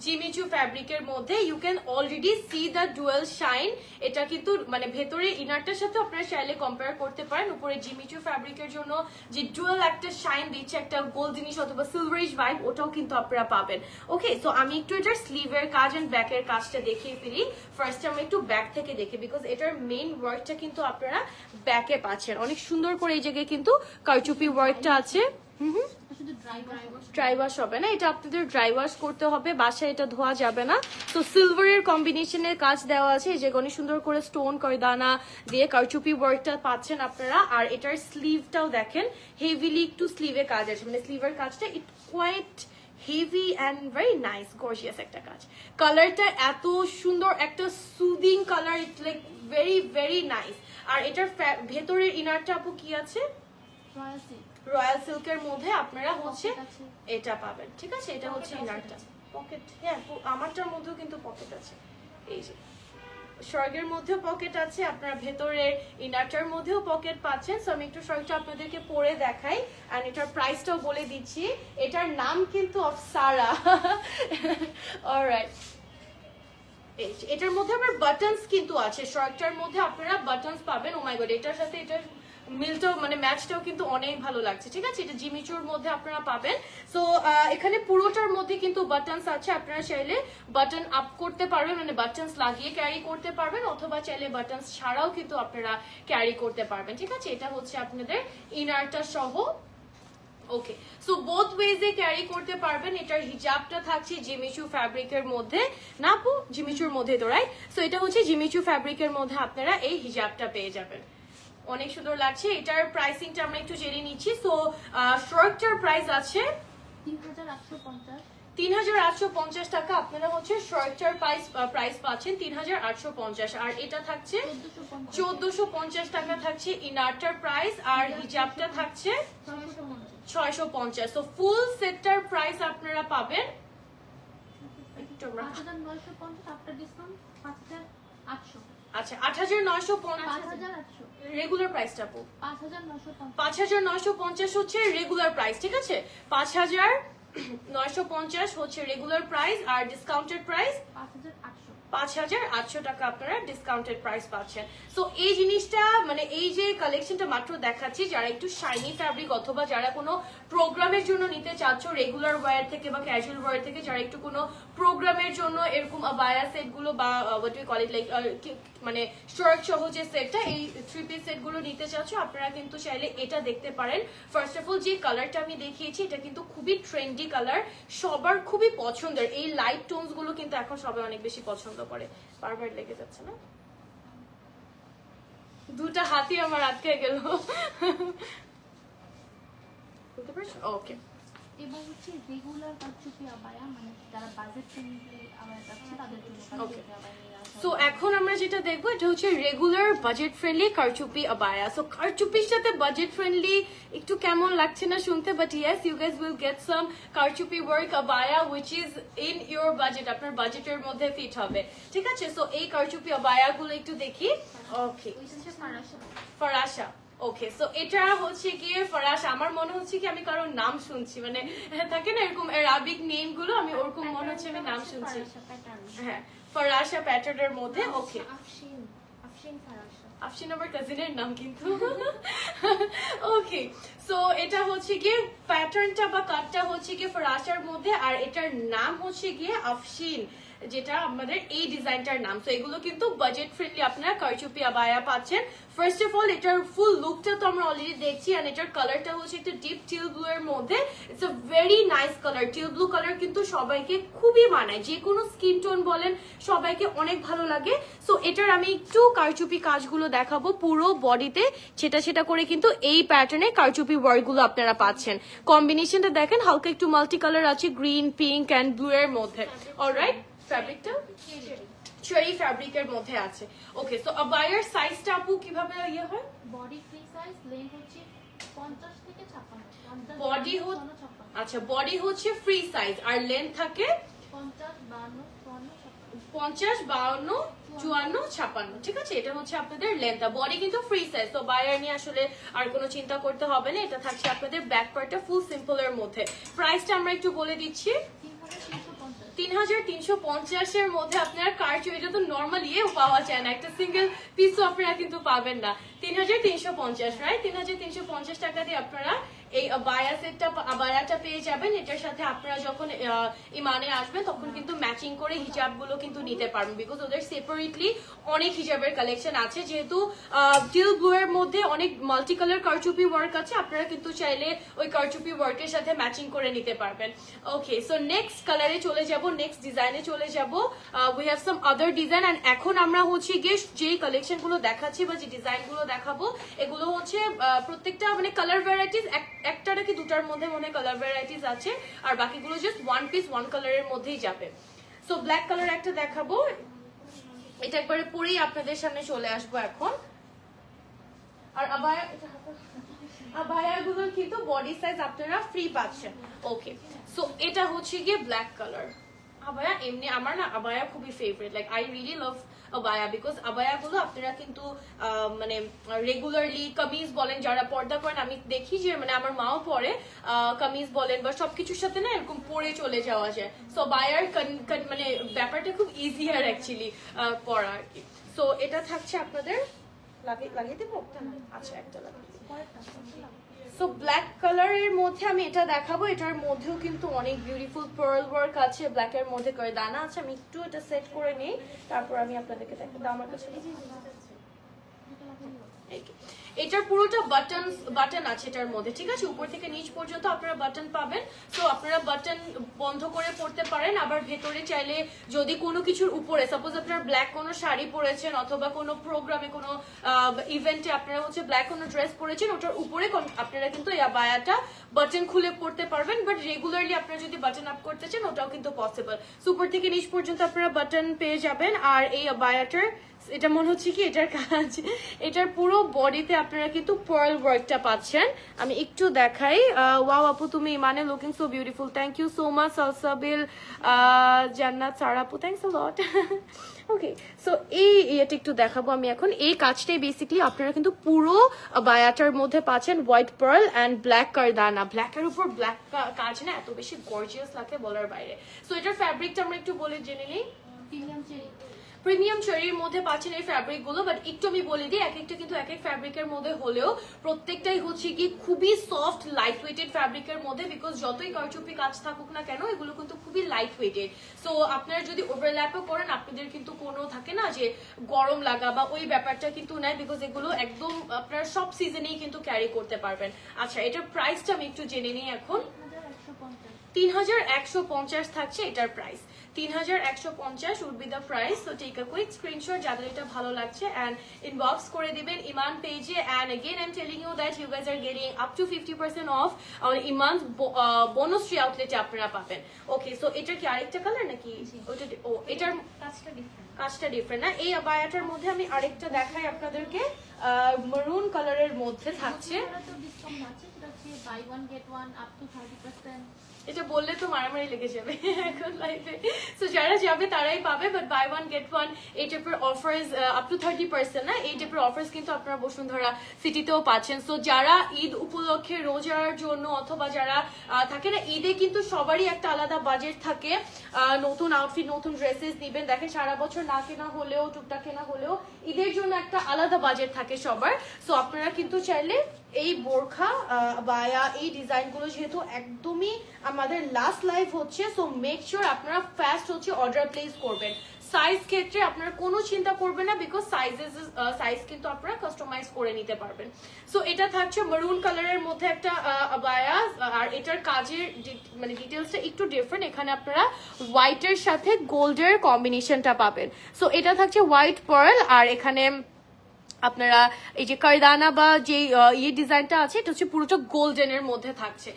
জিমিচু ফ্যাব্রিকের মধ্যে। You can already see the dual shine. এটা কিন্তু মানে ভেতরে ইনারটার সাথে আপনারা চাইলে কম্পেয়ার করতে পারেন। উপরে জিমিচু ফ্যাব্রিকের জন্য যে ডুয়েল একটা শাইন দিচ্ছে, একটা গোল্ড জিনিস অথবা সিলভারিশ ভাইব, ওটাও কিন্তু আপনারা পাবেন। ওকে, সো আমি একটু এটার স্লিভের কাজ এন্ড ব্যাকের কাজটা দেখিয়ে ফেলি। ফার্স্ট আমরা একটু ব্যাক থেকে দেখি, বিকজ এটার মেইন ওয়ার্কটা কিন্তু আপনারা ব্যাকে পাচ্ছেন। অনেক সুন্দর করে এই জায়গায় কিন্তু কারচুপি ওয়ার্কটা আছে। ড্রাই ওয়াশ হবে না, এটা আপনাদের ড্রাই ওয়াশ করতে হবে, বাসায় এটা ধোয়া যাবে না। তো সিলভারের কম্বিনেশনের কাজ দেওয়া আছে, যে অনেক সুন্দর করে স্টোন কয়দানা দিয়ে কারচুপি ওয়ার্কটা পাচ্ছেন আপনারা। আর এটার স্লিভটাও দেখেন হেভিলি একটু স্লিভে কাজ আছে, মানে স্লিভের কাজটা it quite heavy and very nice gorgeous একটা কাজ। কালারটা এত সুন্দর, একটা soothing colour, it like very very nice. আর এটার ভেতরের ইনারটা আপু কি আছে? রয়্যাল সিল্কের মধ্যে আপনারা হচ্ছে এটা পাবেন, ঠিক আছে? এটা হচ্ছে ইনারটা, পকেট, হ্যাঁ আমারটার মধ্যেও কিন্তু পকেট আছে। এই যে শার্টের মধ্যেও পকেট আছে, আপনারা ভেতরের ইনারটার মধ্যেও পকেট পাচ্ছেন। সো আমি একটু শার্টটা আপনাদেরকে পরে দেখাই, এন্ড এটার প্রাইসটাও বলে দিচ্ছি। এটার নাম কিন্তু অফসারা। অলরাইট, এটার মধ্যে আবার বাটনস কিন্তু আছে, শার্টটার মধ্যে আপনারা বাটনস পাবেন। ও মাই গড, এটার সাথে এটার মিলটাও মানে ম্যাচটাও কিন্তু অনেক ভালো লাগছে, ঠিক আছে? এটা জিমিচুর মধ্যে আপনারা পাবেন। সো এখানে পুরোটার মধ্যে কিন্তু বাটনস আছে, আপনারা চাইলে বাটন আপ করতে পারবেন, মানে বাটনস লাগিয়ে ক্যারি করতে পারবেন, অথবা চাইলে বাটনস ছাড়াও কিন্তু আপনারা ক্যারি করতে পারবেন, ঠিক আছে? এটা হচ্ছে আপনাদের ইনারটা সহ। ওকে, সো বোথ ওয়েজে ক্যারি করতে পারবেন। এটার হিজাবটা থাকছে জিমিচু ফ্যাব্রিকের মধ্যে, না আপু? জিমিচুর মধ্যে তো, রাইট? সো এটা হচ্ছে জিমিচু ফ্যাব্রিকের মধ্যে আপনারা এই হিজাবটা পেয়ে যাবেন। অনেক সুন্দর লাগছে। এটার প্রাইসিংটা আমরা একটু জেনে নিচ্ছি। সো শার্টটার প্রাইস আছে ৩,৮৫০ টাকা। আপনারা হচ্ছে শার্টটার প্রাইস পাচ্ছেন ৩,৮৫০, আর এটা থাকছে ১৪৫০ টাকা থাকছে ইনারটার প্রাইস, আর হিজাবটা থাকছে ৬৫০। সো ফুল সেটটার প্রাইস আপনারা পাবেন আচ্ছা ৮৯৫০ রেগুলার প্রাইসটা আপু ৫,৯৫০ হচ্ছে রেগুলার প্রাইস, ঠিক আছে? ৫,৯৫০ হচ্ছে রেগুলার প্রাইস, আর ডিসকাউন্টেড প্রাইস ৫,৮০০ টাকা আপনারা ডিসকাউন্টেড প্রাইস পাচ্ছেন। সো এই জিনিসটা মানে এই যে কালেকশনটা মাত্র দেখাচ্ছি, যারা একটু শাইনি ফ্যাব্রিক অথবা যারা কোনো প্রোগ্রামের জন্য নিতে চাচ্ছ রেগুলার ওয়্যার থেকে বা ক্যাজুয়াল ওয়্যার থেকে, যারা একটু কোনো প্রোগ্রামের জন্য এরকম আবায়া সেটগুলো বা what we call it like মানে শার্ট সহ যে সেটটা, এই 3 পিস সেটগুলো নিতে চাচ্ছ, আপনারা কিন্তু চাইলে এটা দেখতে পারেন। ফার্স্ট অফ অল যে কালারটা আমি দেখিয়েছি, এটা কিন্তু খুবই ট্রেন্ডি কালার, সবার খুবই পছন্দের। এই লাইট টোনস গুলো কিন্তু এখন সবাই অনেক বেশি পছন্দ করে। বারবার লেগে যাচ্ছে না, দুটা হাতই আমার আটকে গেল। ওকে, এবং হচ্ছে রেগুলার কারচুপি আবায়া, মানে যারা বাজেট ফ্রেন্ডলি আবায়া চাচ্ছে তাদের জন্য কারচুপি আবায়া নিয়ে আসা। সো এখন আমরা যেটা দেখবো, এটা হচ্ছে রেগুলার বাজেট ফ্রেন্ডলি কারচুপি আবায়া। সো কারচুপির সাথে বাজেট ফ্রেন্ডলি একটু কেমন লাগছে না শুনতে, but yes, you guys will get some কারচুপি ওয়ার্ক আবায়া which is in your budget, আপনার বাজেটের মধ্যে ফিট হবে, ঠিক আছে? সো এই কারচুপি আবায়া গুলো একটু দেখি। ওকে, ফরাসা। ওকে, সো এটা হচ্ছে গিয়ে ফরাসা। আমার মনে হচ্ছে কি আমি কারোর নাম শুনছি, মানে থাকে না এরকম আরবিক নেম গুলো, আমি ওরকম মনে হচ্ছে আমি নাম শুনছি। হ্যাঁ, ফরাসা প্যাটার্নের মধ্যে। ওকে, আফশিন আমার কাজিনের নাম কিন্তু। ওকে, সো এটা হচ্ছে গিয়ে প্যাটার্নটা বা কাটটা হচ্ছে গিয়ে ফরাসার মধ্যে, আর এটার নাম হচ্ছে গিয়ে আফশিন, যেটা আমাদের এই ডিজাইনটার নাম। সো এগুলো কিন্তু বাজেট ফ্রেন্ডলি আপনারা কারচুপি আবায়া পাচ্ছেন। ফার্স্ট অফ অল এটার ফুল লুকটা তো আমরা অলরেডি দেখছি, আর এটার কালারটা হচ্ছে একটা ডিপ টিল ব্লু এর মধ্যে। It's a very nice colour. Teal blue colour কিন্তু সবাইকে খুবই মানায়, যে কোনো স্কিন টোন বলেন সবাইকে অনেক ভালো লাগে। সো এটার আমি একটু কারচুপি কাজগুলো দেখাবো পুরো বডিতে, সেটা করে কিন্তু এই প্যাটার্নে কারচুপি ওয়ার্ক গুলো আপনারা পাচ্ছেন। কম্বিনেশনটা দেখেন, হালকা একটু মাল্টি কালার আছে, গ্রিন, পিঙ্ক এন্ড ব্লু এর মধ্যে। অলরাইট, ফ্যাব্রিকটা চেরি ফ্যাব্রিকের মধ্যে আছে। ওকে, সো আবায়ার সাইজটা আপু কিভাবে ইয়ে হয়? বডি ফ্রি সাইজ, লেন্থ হচ্ছে 50 থেকে 56। বডি আচ্ছা, বডি হচ্ছে ফ্রি সাইজ, আর লেন্থ থাকে 50, 52, 54, 56। 50, 52, 54, 56, ঠিক আছে? এটা হচ্ছে আপনাদের লেন্থ। বডি কিন্তু ফ্রি সাইজ, তো বায়ার নিয়ে আসলে আর কোনো চিন্তা করতে হবে না। এটা থাকছে আপনাদের ব্যাক পার্টটা ফুল সিম্পল এর মধ্যে। প্রাইসটা আমরা একটু বলে দিচ্ছি, 3350 এর মধ্যে আপনারা কারচুপি, এটা তো নরমালি পাওয়া যায় না, একটা সিঙ্গেল পিসও আপনারা কিন্তু পাবেন না। 3350, রাইট? 3350 টাকা দিয়ে আপনারা এই বায়া সেটটা, বায়াটা পেয়ে যাবেন। এটার সাথে আপনারা যখন ইমানে আসবেন তখন কিন্তু ম্যাচিং করে হিজাবগুলো কিন্তু নিতে পারবেন, বিকজ ওদের সেপারেটলি অনেক হিজাবের কালেকশন আছে। যেহেতু টিল ব্লু এর মধ্যে অনেক মাল্টি কালার কারচুপি ওয়ার্ক আছে, আপনারা কিন্তু চাইলে ওই কারচুপি ওয়ার্কের সাথে ম্যাচিং করে নিতে পারবেন। ওকে, সো নেক্সট কালারে চলে যাব, নেক্সট ডিজাইনে চলে যাব। We have some other design, and এখন আমরা হচ্ছে গিয়ে যে কালেকশন গুলো দেখাচ্ছি বা যে ডিজাইন গুলো দেখাবো, এগুলো হচ্ছে প্রত্যেকটা মানে কালার ভ্যারাইটিস একটা নাকি দুটার মধ্যে মনে কালার ভ্যারাইটিস আছে, আর বাকিগুলো জাস্ট ওয়ান পিস ওয়ান কালারের মধ্যেই যাবে। সো ব্ল্যাক কালার একটা দেখাবো, এটা একবারে পরেই আপনাদের সামনে চলে আসবো এখন। আর আবায়াগুলোর কিন্তু বডি সাইজ আপনারা ফ্রি পাচ্ছেন। ওকে, সো এটা হচ্ছে গিয়ে ব্ল্যাক কালার আবায়া। এমনি আমার না আবায়া খুবই favourite, like I really love abaya, because abaya গুলো আপনারা কিন্তু মানে রেগুলারলি কামিজ বলেন যারা পর্দা করেন, আমি দেখি যে মানে আমার মাও পরে কামিজ বলেন বা সবকিছুর সাথে না এরকম পরে চলে যাওয়া যায়। সো বায়ার মানে ব্যাপারটা খুব ইজিয়ার অ্যাকচুয়ালি পরা আর কি। সো এটা থাকছে আপনাদের, লাগিয়ে দেবো? আচ্ছা, একটা লাগিয়ে। সো ব্ল্যাক কালারের মধ্যে আমি এটা দেখাবো, এটার মধ্যেও কিন্তু অনেক বিউটিফুল পার্ল ওয়ার্ক আছে, ব্ল্যাক এর মধ্যে করে দানা আছে। আমি একটু এটা সেট করে নিই, তারপর আমি আপনাদেরকে দেখাবো। আমার কাছে এটার পুরোটা বাটন আছে এটার মধ্যে, ঠিক আছে? উপর থেকে নিচ পর্যন্ত আপনারা বাটন পাবেন। তো আপনারা বাটন বন্ধ করে পড়তে পারেন, আবার ভেতরে চাইলে যদি কোনো কিছুর উপরে, সাপোজ আপনারা ব্ল্যাক কোনো শাড়ি পরেছেন অথবা কোনো প্রোগ্রামে কোনো ইভেন্টে আপনারা হচ্ছে ব্ল্যাক কোনো ড্রেস পরেছেন, ওটার উপরে আপনারা কিন্তু এই আবায়াটা বাটন খুলে পড়তে পারবেন। বাট রেগুলারলি আপনারা যদি বাটন আপ করতে চান ওটাও কিন্তু পসিবল। উপর থেকে নিচ পর্যন্ত আপনারা বাটন পেয়ে যাবেন। আর এই আবায়াটার এটা মনে হচ্ছে কি এটার কাজ, এটার পুরো বডিতে আপনারা কিন্তু পার্ল ওয়ার্কটা পাচ্ছেন। আমি একটু দেখাই। ওয়াও আপু, তুমি মানে looking so beautiful, thank you so much. Salsabil Jannat Sara আপু, thanks a lot. Okay, so এটা একটু দেখাবো আমি এখন। এই কাজটাই বেসিক্যালি আপনারা কিন্তু পুরো বায়াটার মধ্যে পাচ্ছেন, হোয়াইট পার্ল অ্যান্ড ব্ল্যাক কারদানা। ব্ল্যাকের উপর ব্ল্যাক কাজ না এত বেশি গর্জিয়াস লাগে বলার বাইরে। সো এটার ফ্যাব্রিকটা আমরা একটু বলে জেনে নিই। প্রিমিয়াম চেরির মধ্যে পাচ্ছেন এই ফ্যাব্রিক গুলো, বাট একটু আমি বলে দিই, এক একটা কিন্তু এক এক ফ্যাব্রিকের মধ্যে হলেও প্রত্যেকটাই হচ্ছে কি খুবই সফট লাইট ওয়েটেড ফ্যাব্রিকের মধ্যে, বিকজ যতই কারচুপি কাজ থাকুক না কেন এগুলো কিন্তু খুবই লাইট ওয়েটেড। সো আপনারা যদি ওভারল্যাপও করেন আপনাদের কিন্তু কোনো থাকে না যে গরম লাগা বা ওই ব্যাপারটা কিন্তু নাই, বিকজ এগুলো একদম আপনারা সব সিজনেই কিন্তু ক্যারি করতে পারবেন। আচ্ছা, এটার প্রাইসটা আমি একটু জেনে নিই এখন। 3150 থাকছে এটার price. 3150 would be the price. So take a quick screenshot যাদের এটা ভালো লাগছে and inbox করে দিবেন ইমান পেজে। And again I'm telling you that you guys are getting up to 50% off on Iman's bonus free outlet আপনারা পাবেন। Okay, so এটা কি আরেকটা কালার নাকি ওটা? ও, এটার কাজটা ডিফারেন্ট না। এই আবায়াটার মধ্যে আমি আরেকটা দেখাই আপনাদেরকে, মেরুন কালারের মধ্যে থাকছে। এটা বললে তো মারামারি লেগে যাবে এখন লাইভে। সো যারা যাবে তারাই পাবে, but buy one get one এই টাইপের অফার্স আপ টু 30% না, এই টাইপের অফার্স কিন্তু আপনারা বসুন্ধরা সিটিতেও পাচ্ছেন। সো যারা ঈদ উপলক্ষে রোজার জন্য অথবা যারা থাকে না ঈদে কিন্তু সবারই একটা আলাদা বাজেট থাকে, নতুন আউটফিট নতুন ড্রেসেস নিবেন, দেখেন সারা বছর না কেনা হলেও টুকটাক কেনা হলেও ঈদের জন্য একটা আলাদা বাজেট থাকে সবার। সো আপনারা কিন্তু চাইলে এই বোরখা বায়া এই ডিজাইনগুলো যেহেতু একদমই আমাদের লাস্ট লাইভ হচ্ছে, সো মেক শিওর আপনারা ফাস্ট হচ্ছে অর্ডার প্লেস করবেন। সাইজ ক্ষেত্রে আপনারা কোনো চিন্তা করবেন না, বিকজ সাইজ কিন্তু আপনারা কাস্টমাইজ করে নিতে পারবেন। সো এটা থাকছে মেরুন কালারের মধ্যে একটা আবায়া, আর এটার কাজের মানে ডিটেলসটা একটু ডিফারেন্ট। এখানে আপনারা হোয়াইটের সাথে গোল্ডের কম্বিনেশনটা পাবেন। সো এটা থাকছে হোয়াইট পার্ল, আর এখানে আপনারা এই যে কারদানা বা যে ডিজাইনটা আছে এটা হচ্ছে পুরোটা গোল্ডেনের মধ্যে থাকছে।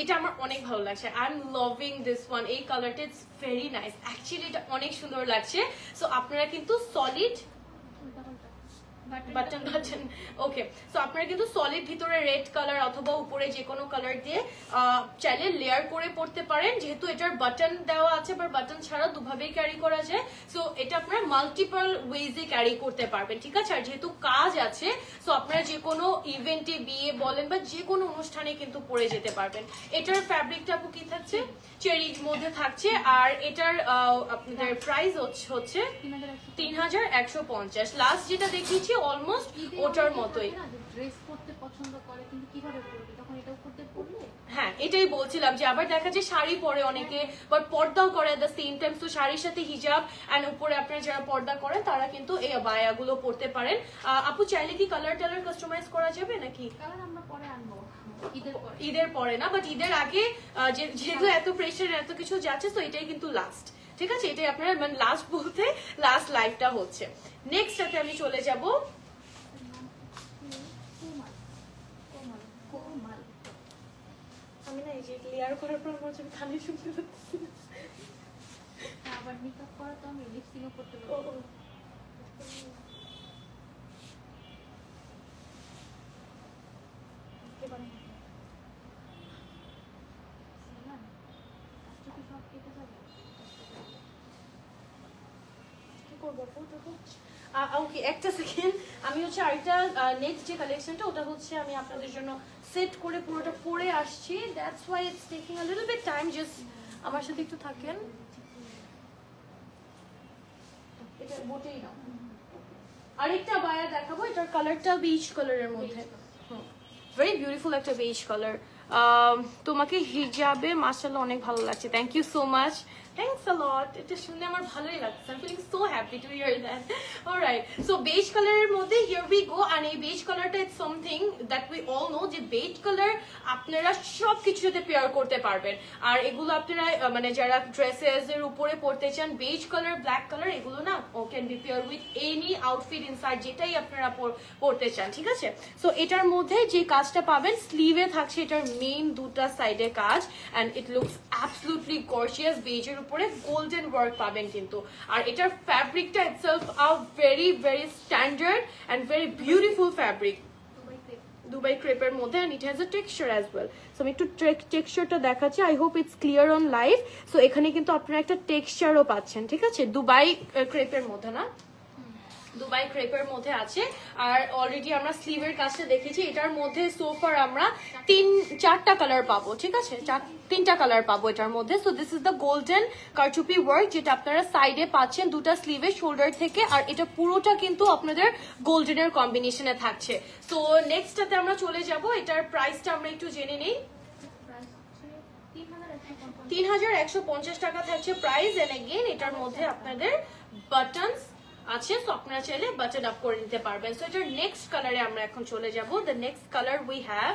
এটা আমার অনেক ভালো লাগছে, I am loving this one. এই কালারটা ইটস ভেরি নাইস, অ্যাকচুয়ালি এটা অনেক সুন্দর লাগছে। সো আপনারা কিন্তু সলিড বাটন ওকে। সো আপনারা কিন্তু সলিড ভিতরে রেড কালার অথবা উপরে যে কোনো কালার দিয়ে চাইলে লেয়ার করে পড়তে পারেন, যেহেতু এটার বাটন দেওয়া আছে বা বাটন ছাড়া দুভাবেই ক্যারি করা যায়। সো এটা আপনারা মাল্টিপল ওয়েজে ক্যারি করতে পারবেন, ঠিক আছে। আর যেহেতু কাজ আছে, সো আপনারা যে কোনো ইভেন্টে, বিয়ে বলেন বা যে কোনো অনুষ্ঠানে কিন্তু পরে যেতে পারবেন। এটার ফ্যাব্রিকটা আপু কি থাকছে? চেরির মধ্যে থাকছে। আর এটার আপনাদের প্রাইস হচ্ছে 3150। লাস্ট যেটা দেখিয়েছি অলমোস্ট ওটার মতোই। ড্রেস পরতে পছন্দ করে কিন্তু কিভাবে পরবে, তখন এটাও করতে পড়লে। হ্যাঁ, এটাই বলছিলাম যে আবার দেখা যায় শাড়ি পরে অনেকে, বাট পর্দাও করে এট দ্য সেম টাইম। তো শাড়ির সাথে হিজাব এন্ড উপরে আপনারা যারা পর্দা করেন তারা কিন্তু এই বায়াগুলো পরতে পারেন। আপু চাইলে কি কালার টালার কাস্টমাইজ করা যাবে নাকি? কালার আমরা পরে আনবো ঈদের পরে না, বাট ঈদের আগে যেহেতু এত প্রেশার এত কিছু যাচ্ছে, তো এটাই কিন্তু লাস্ট, ঠিক আছে। এটাই আপনারা মানে লাস্ট বলতে লাস্ট লাইফটা হচ্ছে। নেক্সট সাথে আমি চলে যাব, আমি না এই যে লেয়ার করার পর মনে হচ্ছে কানে শুনতে পাচ্ছি। আবার মেকআপ করা তো আমি লিপস্টিকও করতে পারবো। ওকে, একটা সেকেন্ড। আমি হচ্ছে আরেকটা নেক্সট যে কালেকশনটা ওটা হচ্ছে আমি আপনাদের জন্য সেট করে পুরোটা পরে আসছি। That's why it's taking a little bit time. Just আমার সাথে একটু থাকেন। এটা বোটেই নাও। আরেকটা বায়া দেখাবো, এটার কালারটা বিচ কালারের মধ্যে, ভেরি বিউটিফুল একটা বেজ কালার। তোমাকে হিজাবে মাশাআল্লাহ অনেক ভালো লাগছে। Thank you so much, thanks a lot. এটা শুনে আমার ভালোই লাগছে। I feeling so happy to hear that. Alright, so beige কালারের মধ্যে হিয়ার উই গো। আর এই বেজ কালারটা it's something that we all know, যে বেজ কালার আপনারা সব কিছুর সাথে পেয়ার করতে পারবেন। আর এগুলো আপনারা মানে যারা ড্রেসেস এর উপরে পরতে চান, বেজ কালার, ব্ল্যাক কালার, এগুলো না can be pair with any outfit inside, যেটাই আপনারা পরতে চান, ঠিক আছে। সো এটার মধ্যে যে কাজটা পাবেন, স্লিভে থাকছে এটার মেইন দুটা সাইডে কাজ, and it looks absolutely gorgeous. বেজের উপরে গোল্ডেন ওয়ার্ক পাবেন কিন্তু। আর এটার ফ্যাব্রিকটা itself a very very standard and very beautiful fabric, Dubai ক্রেপের মধ্যে, and it has a texture as well. So আমি একটু টেক্সচারটা দেখাচ্ছি, I hope it's clear on live. So এখানে কিন্তু আপনারা একটা টেক্সচারও পাচ্ছেন, ঠিক আছে। দুবাই ক্রেপের মধ্যে না, দুবাই ক্রেপের মধ্যে আছে। আর অলরেডি আমরা স্লিভের কাজটা দেখেছি। এটার মধ্যে সোফার আমরা চারটা কালার পাবো, ঠিক আছে, তিনটা কালার পাবো এটার মধ্যে। So this is the golden কারচুপি ওয়ার্ক, যেটা আপনারা সাইডে পাচ্ছেন দুটা স্লিভে শোল্ডার থেকে। আর এটা পুরোটা কিন্তু আপনাদের গোল্ডেনের কম্বিনেশনে থাকছে। সো নেক্সটটাতে আমরা চলে যাব। এটার প্রাইসটা আমরা একটু জেনে নেই। 3150 টাকা থাকছে প্রাইস। এন্ড এগেইন এটার মধ্যে আপনাদের বাটনস আছে, সো আপনারা চাইলে বাটন আপ করে নিতে পারবেন। সো এটার নেক্সট কালারে আমরা এখন চলে যাব। The next colour we have,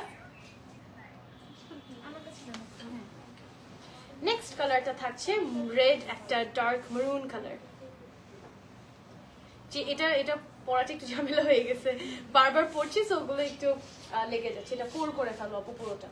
next কালারটা থাকছে রেড, একটা ডার্ক মেরুন কালার। যে এটা পরাটা একটু ঝামেলা হয়ে গেছে, বারবার পরছি, সো ওগুলো একটু লেগে যাচ্ছে। এটা ফোল্ড করে ফেলো আপু পুরোটা।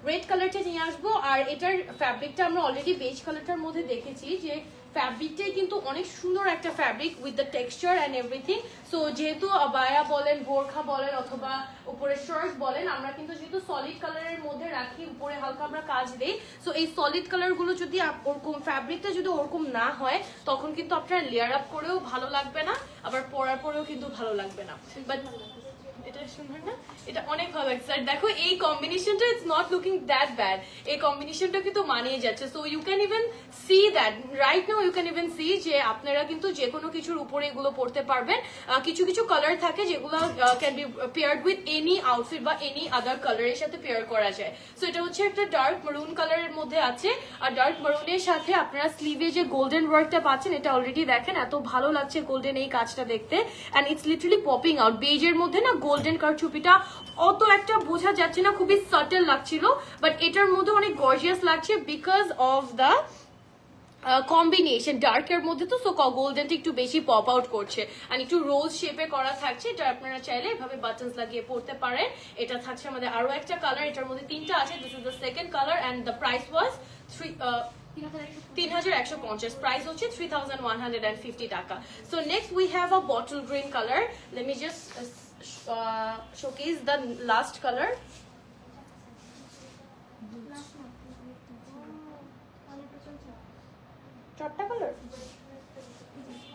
রেড কালারটা নিয়ে আসবো। আর এটার ফ্যাব্রিকটা আমরা অলরেডি বেজ কালারটার মধ্যে দেখেছি যে ফ্যাব্রিকটাই কিন্তু অনেক সুন্দর একটা fabric with the texture and everything. So যেহেতু বায়া বলেন, বোরখা বলেন, অথবা উপরে শার্ট বলেন, আমরা কিন্তু যেহেতু সলিড কালারের মধ্যে রাখি, উপরে হালকা আমরা কাজ দিই। সো এই সলিড কালারগুলো যদি ওরকম ফ্যাব্রিকটা যদি ওরকম না হয়, তখন কিন্তু আপনারা লেয়ার আপ করেও ভালো লাগবে না, আবার পরার পরেও কিন্তু ভালো লাগবে না। বাট এটা সুন্দর না, এটা অনেক ভালো লাগছে। আর দেখো এই কম্বিনেশনটা, it's not looking that bad. এই কম্বিনেশনটা কিন্তু মানিয়ে যাচ্ছে। So you can even see that right now, you can even see যে আপনারা কিন্তু যে কোনো কিছুর উপরে এগুলো পড়তে পারবেন। কিছু কিছু কালার থাকে যেগুলো can be paired with any outfit বা এনি আদার কালারের সাথে পেয়ার করা যায়। সো এটা হচ্ছে একটা ডার্ক মেরুন কালারের মধ্যে আছে। আর ডার্ক মেরুনের সাথে আপনারা স্লিভে যে গোল্ডেন ওয়ার্কটা পাচ্ছেন, এটা অলরেডি দেখেন এত ভালো লাগছে গোল্ডেন এই কাজটা দেখতে। And it's literally popping out. বেজের মধ্যে না গোল্ডেন কারচুপিটা অত একটা বোঝা যাচ্ছে না, খুবই সাটেল লাগছিল, বাট এটার মধ্যে অনেক গর্জিয়াস লাগছে বিকজ অফ দ্য কম্বিনেশন। ডার্কের মধ্যে তো সো গোল্ডেনটা একটু বেশি পপ আউট করছে। আর একটু রোজ শেপে করা থাকছে, এটা আপনারা চাইলে এভাবে বাটনস লাগিয়ে পড়তে পারেন। এটা থাকছে আমাদের আরো একটা কালার, এটার মধ্যে তিনটা আছে। This is the second colour and the price was 3150 price হচ্ছে 3150 টাকা। So next we have a bottle green colour. Let me just showcase the last color. চারটা কালার,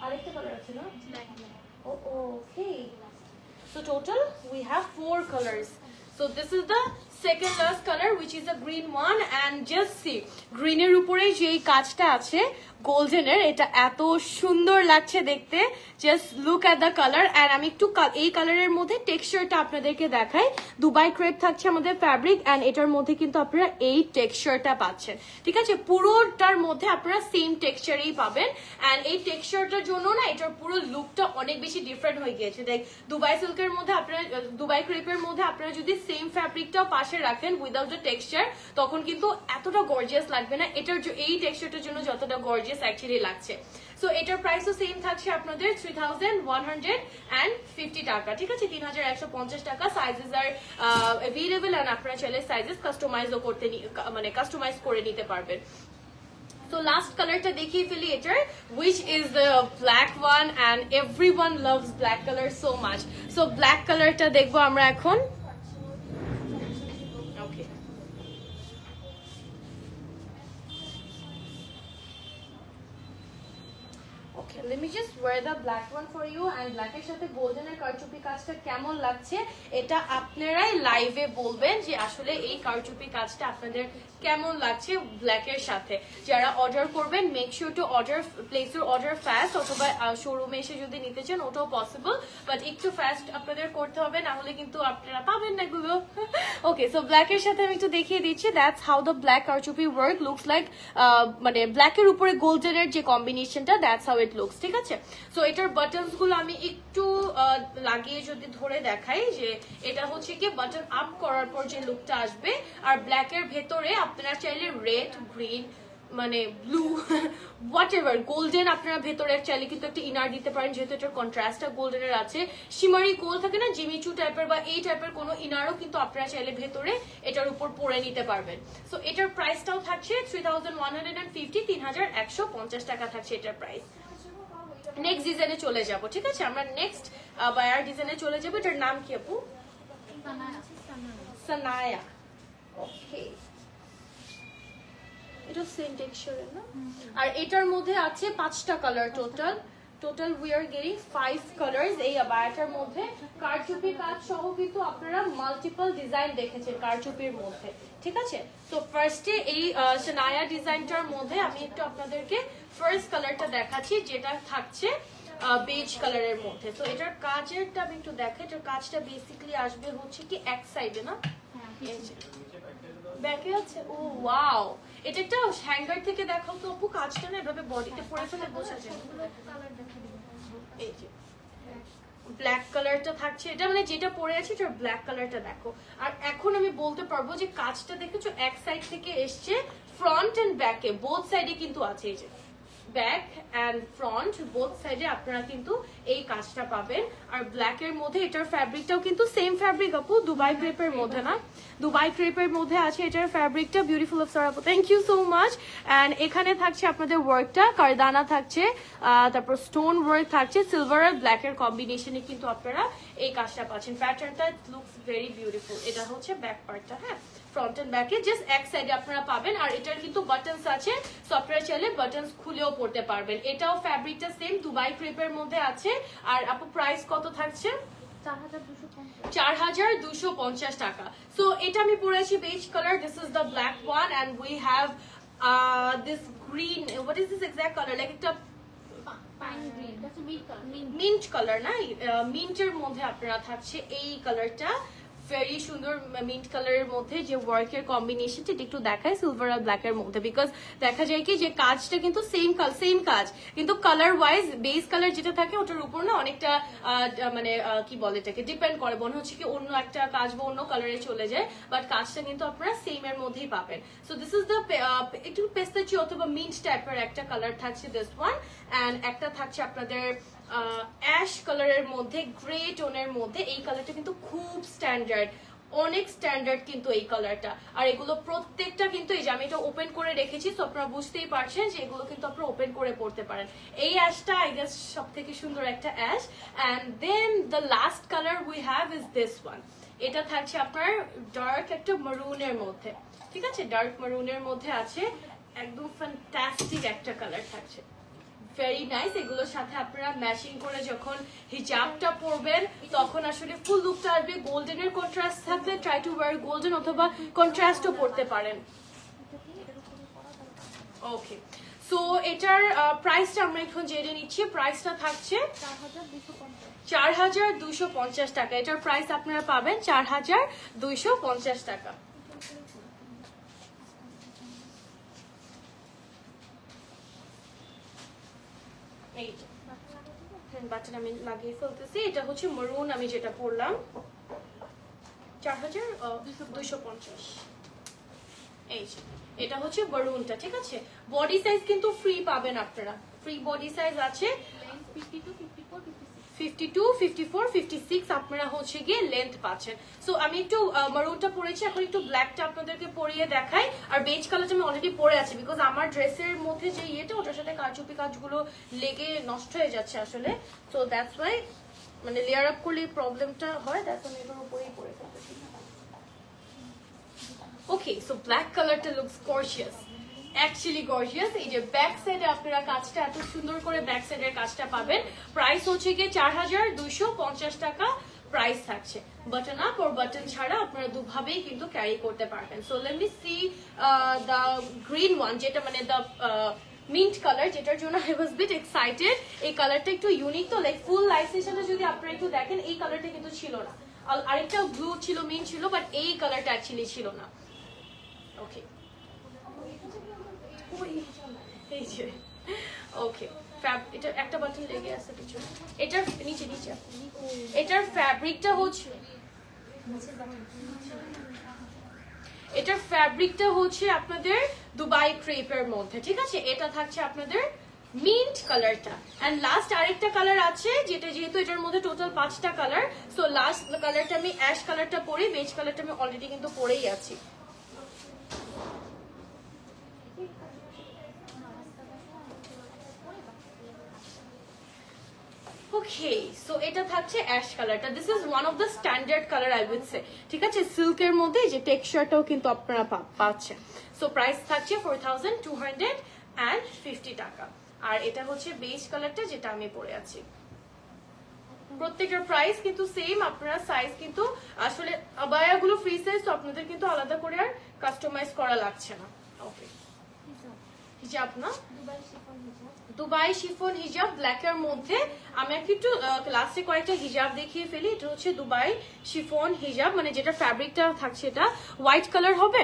আরেকটা কালার আছে না? Okay, so total we have 4 colors. So this is the second last color, which is a green one, and just see green এর উপরে যে কাজটা আছে গোল্ডেনের, এটা এত সুন্দর লাগছে দেখতে। Just look at the colour. And আমি একটু এই কালারের মধ্যে টেক্সচারটা আপনাদেরকে দেখাই। দুবাই ক্রেপ থাকছে আমাদের ফ্যাব্রিক, এন্ড এটার মধ্যে কিন্তু আপনারা এই টেক্সচারটা পাচ্ছেন, ঠিক আছে? পুরোটার মধ্যে আপনারা সেম টেক্সচারই পাবেন। এন্ড এই টেক্সচারটার জন্য না এটার পুরো লুকটা অনেক বেশি ডিফারেন্ট হয়ে গিয়েছে। দেখ দুবাই সিল্কের মধ্যে আপনারা, দুবাই ক্রেপের মধ্যে আপনারা যদি সেম ফ্যাব্রিকটাও পাশে রাখেন উইদাউট দ্য টেক্সচার, তখন কিন্তু এতটা গর্জিয়াস লাগবে না। এটার এই টেক্সচারটার জন্য যতটা গর্জিয়াস অ্যাকচুয়ালি লাগছে। সো এটার প্রাইসও সেম থাকছে আপনাদের 3150 টাকা, ঠিক আছে? 3150 টাকা। সাইজেস আর অ্যাভেলেবল, এন্ড আপনারা চাইলে সাইজেস কাস্টমাইজও করতে, মানে কাস্টমাইজ করে নিতে পারবেন। So last color ta dekhiye feli etar, which is the black one, and everyone loves black color so much. So black color ta dekhbo amra ekhon. Okay. Okay, let me just wear the black one for you, and black এর সাথে গোল্ডেন এর কারচুপি কাজটা কেমন লাগছে এটা আপনারাই লাইভে বলবেন যে আসলে এই কারচুপি কাজটা আপনাদের কেমন লাগছে ব্ল্যাক এর সাথে। যারা অর্ডার করবেন make sure to order, place your order fast, অথবা শোরুমে এসে যদি নিতে চান ওটাও পসিবল, বাট একটু ফাস্ট আপনাদের করতে হবে, না হলে কিন্তু আপনারা পাবেন না এগুলো। ওকে, সো ব্ল্যাক এর সাথে আমি একটু দেখিয়ে দিচ্ছি। দ্যাটস হাউ দ্য ব্ল্যাক কারচুপি ওয়ার্ক লুকস লাইক। মানে ব্ল্যাক এর উপরে গোল্ডেন এর যে কম্বিনেশনটা, দ্যাটস হাউ ইট লুকস, ঠিক আছে? সো এটার বাটনস গুলো আমি একটু লাগিয়ে যদি ধরে দেখাই, যে এটা হচ্ছে কি বাটন আপ করার পর যে লুকটা আসবে, আর ব্ল্যাক এর ভেতরে আপনারা চাইলে রেড, গ্রিন, মানে ব্লু, হোয়াট এভার, গোল্ডেন আপনারা ভেতরে চাইলে কিন্তু একটা ইনার দিতে পারেন, যেহেতু এটার কন্ট্রাস্টটা গোল্ডেনের আছে। শিমারি গোল্ড থাকে না, জিমিচু টাইপের বা এই টাইপের কোনো ইনারও কিন্তু আপনারা চাইলে ভেতরে এটার উপর পরে নিতে পারবেন। সো এটার প্রাইসটাও থাকছে 3150, 3150 টাকা থাকছে এটার প্রাইস। নেক্সট ডিজাইনে চলে যাব, ঠিক আছে? আমরা নেক্সট বায়ার ডিজাইনে চলে যাব। এটার নাম কি আপু? সানায়া। ওকে, এটা সেম টেক্সচারের না? আর এটার মধ্যে আছে 5টা colour total we are getting 5 colours এই আবায়াটার মধ্যে। কারচুপি কাজ সহ কিন্তু আপনারা মাল্টিপল ডিজাইন দেখেছেন কারচুপির মধ্যে, ঠিক আছে? তো ফার্স্টে এই সানায়া ডিজাইনটার মধ্যে আমি একটু আপনাদেরকে ফার্স্ট কালারটা দেখাচ্ছি, যেটা থাকছে বেজ কালারের মধ্যে। তো এটার কাজেরটা আমি একটু দেখাই। এটার কাজটা বেসিক্যালি আসবে হচ্ছে কি এক সাইডে না, ব্যাকে আছে। ও ওয়াও, এটা একটা হ্যাঙ্গার থেকে দেখাও তো আপু, কাজটা না এভাবে বডিতে পরে ফেলে বোঝা যায়। এই যে ব্ল্যাক কালারটা থাকছে, এটা মানে যেটা পরে আছে এটার ব্ল্যাক কালারটা দেখো। আর এখন আমি বলতে পারবো যে কাজটা দেখেছো এক সাইড থেকে এসছে, ফ্রন্ট এন্ড ব্যাকে বোথ সাইডে কিন্তু আছে। এই যে ব্যাক এন্ড ফ্রন্ট বোথ সাইডে আপনারা কিন্তু এই কাজটা পাবেন। আর ব্ল্যাক এর মধ্যে এটার ফ্যাব্রিকটাও কিন্তু সেম ফ্যাব্রিক আপু, দুবাই ক্রেপের মধ্যে না, দুবাই ক্রেপের মধ্যে আছে এটার ফ্যাব্রিকটা। বিউটিফুল অফ আপু, thank you so much. And এখানে থাকছে আপনাদের ওয়ার্কটা, কারদানা থাকছে, তারপর স্টোন ওয়ার্ক থাকছে, সিলভার আর ব্ল্যাক এর কম্বিনেশনে কিন্তু আপনারা এই কাজটা পাচ্ছেন। প্যাটার্নটা লুকস ভেরি বিউটিফুল। এটা হচ্ছে ব্যাক পার্টটা, হ্যাঁ, ফ্রন্ট এন্ড ব্যাকে জাস্ট এক সাইডে আপনারা পাবেন। আর এটার কিন্তু বাটনস আছে, সো আপনারা চাইলে বাটনস খুলেও পড়তে পারবেন। এটাও ফ্যাব্রিকটা সেম দুবাই ক্রেপের মধ্যে আছে। আর আপু প্রাইস কত থাকছে? 4250 টাকা। সো এটা আমি পরেছি beige colour, this is the black one, and we have this green, what is this exact colour, like একটা মিন্ট কালার না, মিন্টের মধ্যে আপনারা থাকছে এই কালারটা। ভেরি সুন্দর মিন্ট কালারের মধ্যে যে ওয়ার্কের কম্বিনেশনটা একটু দেখায় সিলভার আর ব্ল্যাক এর মধ্যে, বিকজ দেখা যায় কি যে কাজটা কিন্তু সেম কাজ, কিন্তু কালার ওয়াইজ বেস কালার যেটা থাকে ওটার উপর না অনেকটা মানে কি বলে এটাকে ডিপেন্ড করে, মনে হচ্ছে কি অন্য একটা কাজ বা অন্য কালারে চলে যায়, বাট কাজটা কিন্তু আপনারা সেম এর মধ্যেই পাবেন। সো দিস ইজ দ্য একটু পেস্তাচি অথবা মিন্ট টাইপের একটা কালার থাকছে দিস ওয়ান, এন্ড একটা থাকছে আপনাদের অ্যাশ কালারের মধ্যে, গ্রে টোনের মধ্যে। এই কালারটা কিন্তু খুব স্ট্যান্ডার্ড, অনেক স্ট্যান্ডার্ড কিন্তু এই কালারটা। আর এগুলো প্রত্যেকটা কিন্তু এই যে আমি এটা ওপেন করে রেখেছি, তো আপনারা বুঝতেই পারছেন যে এগুলো কিন্তু আপনারা ওপেন করে পড়তে পারেন। এই অ্যাশটা আই গেস সব থেকে সুন্দর একটা ash. And then the last colour we have is this one. এটা থাকছে আপনার ডার্ক একটা মারুনের মধ্যে, ঠিক আছে, ডার্ক মারুনের মধ্যে আছে, একদম ফ্যান্টাস্টিক একটা কালার থাকছে, ভেরি নাইস। এগুলোর সাথে আপনারা ম্যাচিং করে যখন হিজাবটা পরবেন তখন আসলে ফুল লুকটা আসবে। গোল্ডেনের কন্ট্রাস্ট থাকলে ট্রাই টু ওয়্যার গোল্ডেন, অথবা কন্ট্রাস্টও পরতে পারেন। ওকে, সো এটার প্রাইসটা আমরা এখন জেনে নিচ্ছি। প্রাইসটা থাকছে 4250 টাকা। এটার প্রাইস আপনারা পাবেন 4250 টাকা। এই যে বাটন আমি লাগিয়ে ফেলতেছি। এটা হচ্ছে মারুন, আমি যেটা পরলাম 4250। এই যে এটা হচ্ছে মারুনটা, ঠিক আছে। বডি সাইজ কিন্তু ফ্রি পাবেন আপনারা, ফ্রি বডি সাইজ আছে 52, 54, 56 আপনারা হচ্ছে গিয়ে লেন্থ পাচ্ছেন। সো আমি একটু মারুনটা পরেছি, এখন একটু ব্ল্যাকটা আপনাদেরকে পরিয়ে দেখাই। আর বেজ কালারটা আমি অলরেডি পরে আছি, বিকজ আমার ড্রেসের মধ্যে যে ইয়েটা ওটার সাথে কারচুপি কাজগুলো লেগে নষ্ট হয়ে যাচ্ছে আসলে। সো দ্যাটস ওয়াই মানে লেয়ার আপ করলে প্রবলেমটা হয়, দ্যাটস আমি এটার উপরেই পরে ফেলতেছি। ওকে, সো ব্ল্যাক কালারটা লুকস গর্জিয়াস, অ্যাকচুয়ালি গর্জিয়াস। এই যে ব্যাক সাইডে আপনারা কাজটা এত সুন্দর করে ব্যাক সাইডের কাজটা পাবেন। প্রাইস হচ্ছে গিয়ে 4250 টাকা প্রাইস থাকছে। বাটন আপ আর বাটন ছাড়া আপনারা দুভাবেই কিন্তু ক্যারি করতে পারবেন। So let me C the green one, যেটা মানে দ্য মিন্ট কালার, যেটার জন্য আই ওয়াজ বিট এক্সাইটেড। এই কালারটা একটু ইউনিক, তো লাইক ফুল লাইফ সেশনে যদি আপনারা একটু দেখেন এই কালারটা কিন্তু ছিল না। আরেকটা ব্লু ছিল, মিন্ট ছিল, বাট এই কালারটা অ্যাকচুয়ালি ছিল না। ওকে, ওকে, এটা একটা বাটন লেগে আছে পিছনে, এটার নিচে নিচে। এটার ফ্যাব্রিকটা হচ্ছে আপনাদের দুবাই ক্রেপের মধ্যে, ঠিক আছে। এটা থাকছে আপনাদের মিন্ট কালারটা। এন্ড লাস্ট আরেকটা কালার আছে, যেটা যেহেতু এটার মধ্যে টোটাল 5টা কালার, সো লাস্ট কালারটা আমি অ্যাশ কালারটা পরি, বেজ কালারটা আমি অলরেডি কিন্তু পরেই আছি। ওকে, সো এটা থাকছে অ্যাশ কালারটা। This is one of the standard colour I would say, ঠিক আছে। সিল্কের মধ্যে যে টেক্সচারটাও কিন্তু আপনারা পাচ্ছেন। সো প্রাইস থাকছে 4250 টাকা। আর এটা হচ্ছে বেজ কালারটা, যেটা আমি পরে আছি। প্রত্যেকটার প্রাইস কিন্তু সেম। আপনারা সাইজ কিন্তু আসলে আবায়াগুলো ফ্রি সাইজ, তো আপনাদের কিন্তু আলাদা করে আর কাস্টমাইজ করা লাগছে না। ওকে, হিজাব না, দুবাই শিফন হিজাব ব্ল্যাকের মধ্যে। আমি একটু লাস্টে কয়েকটা হিজাব দেখিয়ে ফেলি। এটা হচ্ছে দুবাই শিফন হিজাব, মানে যেটা ফ্যাব্রিকটা থাকছে এটা হোয়াইট কালার হবে।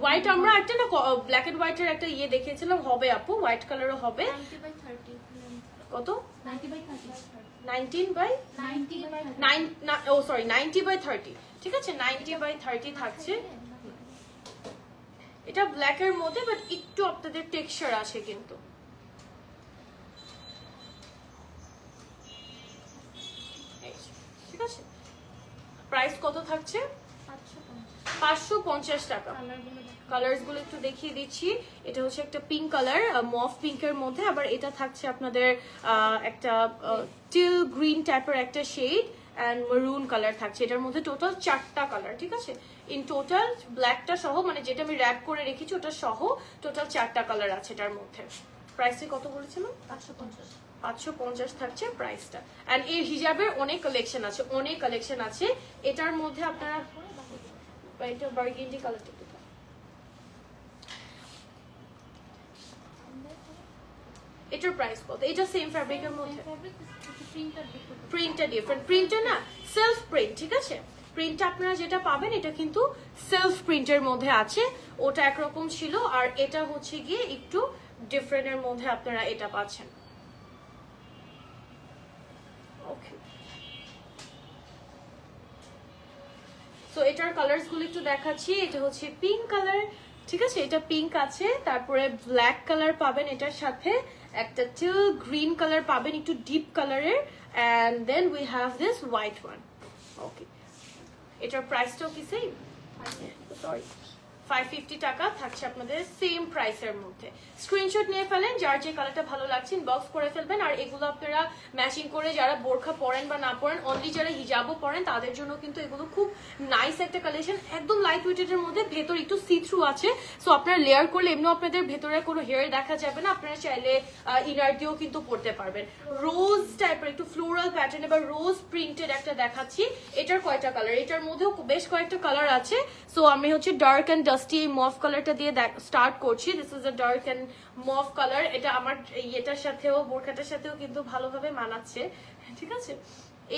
হোয়াইট আমরা একটা না ব্ল্যাক এন্ড হোয়াইটের একটা ইয়ে দেখিয়েছিলাম, হবে আপু হোয়াইট কালারও হবে। কত? 90/30, ঠিক আছে, 90/30 থাকছে। এটা ব্ল্যাকের মধ্যে, বাট একটু আপনাদের টেক্সচার আছে কিন্তু। ঠিক আছে, প্রাইস কত থাকছে? 550 টাকা। কালার্স গুলো একটু দেখিয়ে দিচ্ছি। এটা হচ্ছে একটা পিঙ্ক কালার, মফ পিঙ্কের মধ্যে, আবার এটা থাকছে আপনাদের একটা টিল গ্রিন টাইপের একটা শেড, এন্ড মেরুন কালার থাকছে। এটার মধ্যে টোটাল 4টা কালার, ঠিক আছে। ইন টোটাল ব্ল্যাকটা সহ, মানে যেটা আমি র্যাপ করে রেখেছি ওটা সহ টোটাল 4টা কালার আছে এটার মধ্যে। প্রাইসটা কত বলেছিলাম? 550 থাকছে প্রাইসটা। এন্ড এই হিজাবের অনেক কালেকশন আছে, অনেক কালেকশন আছে। এটার মধ্যে আপনারা এটা বার্গেন্ডি কালারটা, এটার প্রাইস কত? এটা সেম ফ্যাব্রিকের মধ্যে, প্রিন্টটা ডিফারেন্ট। প্রিন্টটা না সেলফ প্রিন্ট, ঠিক আছে। প্রিন্টটা আপনারা যেটা পাবেন এটা কিন্তু সেলফ প্রিন্টের মধ্যে আছে, ওটা একরকম ছিল, আর এটা হচ্ছে গিয়ে একটু ডিফারেন্টের মধ্যে আপনারা এটা পাচ্ছেন। ওকে, সো এটার কালারস গুলো একটু দেখাচ্ছি। এটা হচ্ছে পিঙ্ক কালার, ঠিক আছে, এটা পিঙ্ক আছে। তারপরে ব্ল্যাক কালার পাবেন, এটার সাথে একটা টিল গ্রিন কালার পাবেন, একটু ডিপ কালারের, and then we have this white one. Okay, এটার প্রাইসটাও কি সেম? সরি 550 টাকা থাকছে আপনাদের সেম প্রাইসের মধ্যে। স্ক্রিনশট নিয়ে ফেলেন, যার যে কালারটা ভালো লাগছে ইনবক্স করে ফেলবেন। আর এগুলো আপনারা ম্যাচিং করে যারা বোরখা পরেন বা না পরেন, অনলি যারা হিজাবও পরেন তাদের জন্য কিন্তু এগুলো খুব নাইস একটা কালেকশন, একদম লাইট ওয়েটের মধ্যে, ভেতর একটু সি থ্রু আছে। সো আপনারা লেয়ার করলে এমনিও আপনাদের ভেতরে কোনো হেয়ার দেখা যাবে না, আপনারা চাইলে ইনার দিয়েও কিন্তু পরতে পারবেন। রোজ টাইপের একটু ফ্লোরাল প্যাটার্ন বা রোজ প্রিন্টেড একটা দেখাচ্ছি। এটার কয়টা কালার? এটার মধ্যেও বেশ কয়েকটা কালার আছে। সো আমি হচ্ছে ডার্ক অ্যান্ড ডাস্টি এই মফ কালারটা দিয়ে স্টার্ট করছি। This is a dark and মফ colour. এটা আমার এটার সাথেও বোরখাটার সাথেও কিন্তু ভালোভাবে মানাচ্ছে, ঠিক আছে।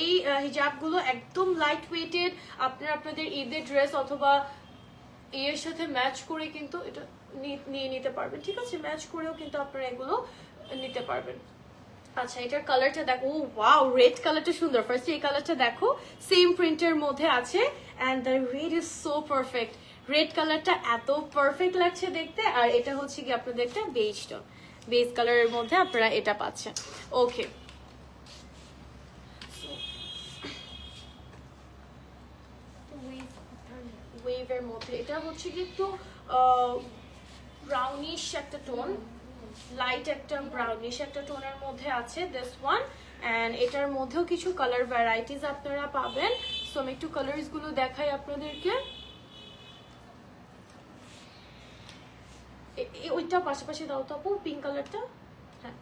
এই হিজাবগুলো একদম লাইট ওয়েটেড, আপনারা আপনাদের ঈদের ড্রেস অথবা এর সাথে ম্যাচ করে কিন্তু এটা নিয়ে নিতে পারবেন, ঠিক আছে। ম্যাচ করেও কিন্তু আপনারা এগুলো নিতে পারবেন। আচ্ছা এটার কালারটা দেখো, ওয়াও রেড কালারটা সুন্দর। ফার্স্ট এই কালারটা দেখো, সেম প্রিন্টের মধ্যে আছে and the red is so perfect. Red কালারটা এত পারফেক্ট লাগছে দেখতে। আর এটা হচ্ছে কি আপনাদের একটা বেজ টোন, বেজ কালারের মধ্যে আপনারা এটা পাচ্ছেন। ওকে ওয়েভের মধ্যে এটা হচ্ছে কি একটু ব্রাউনিশ একটা টোন, লাইট একটা ব্রাউনিশ একটা টোনের মধ্যে আছে দিস ওয়ান। এন্ড এটার মধ্যেও কিছু কালার ভ্যারাইটিস আপনারা পাবেন। সো আমি একটু কালার্স গুলো দেখাই আপনাদেরকে। ওইটা পাশাপাশি দাও তো আপু, পিঙ্ক কালারটা। হ্যাঁ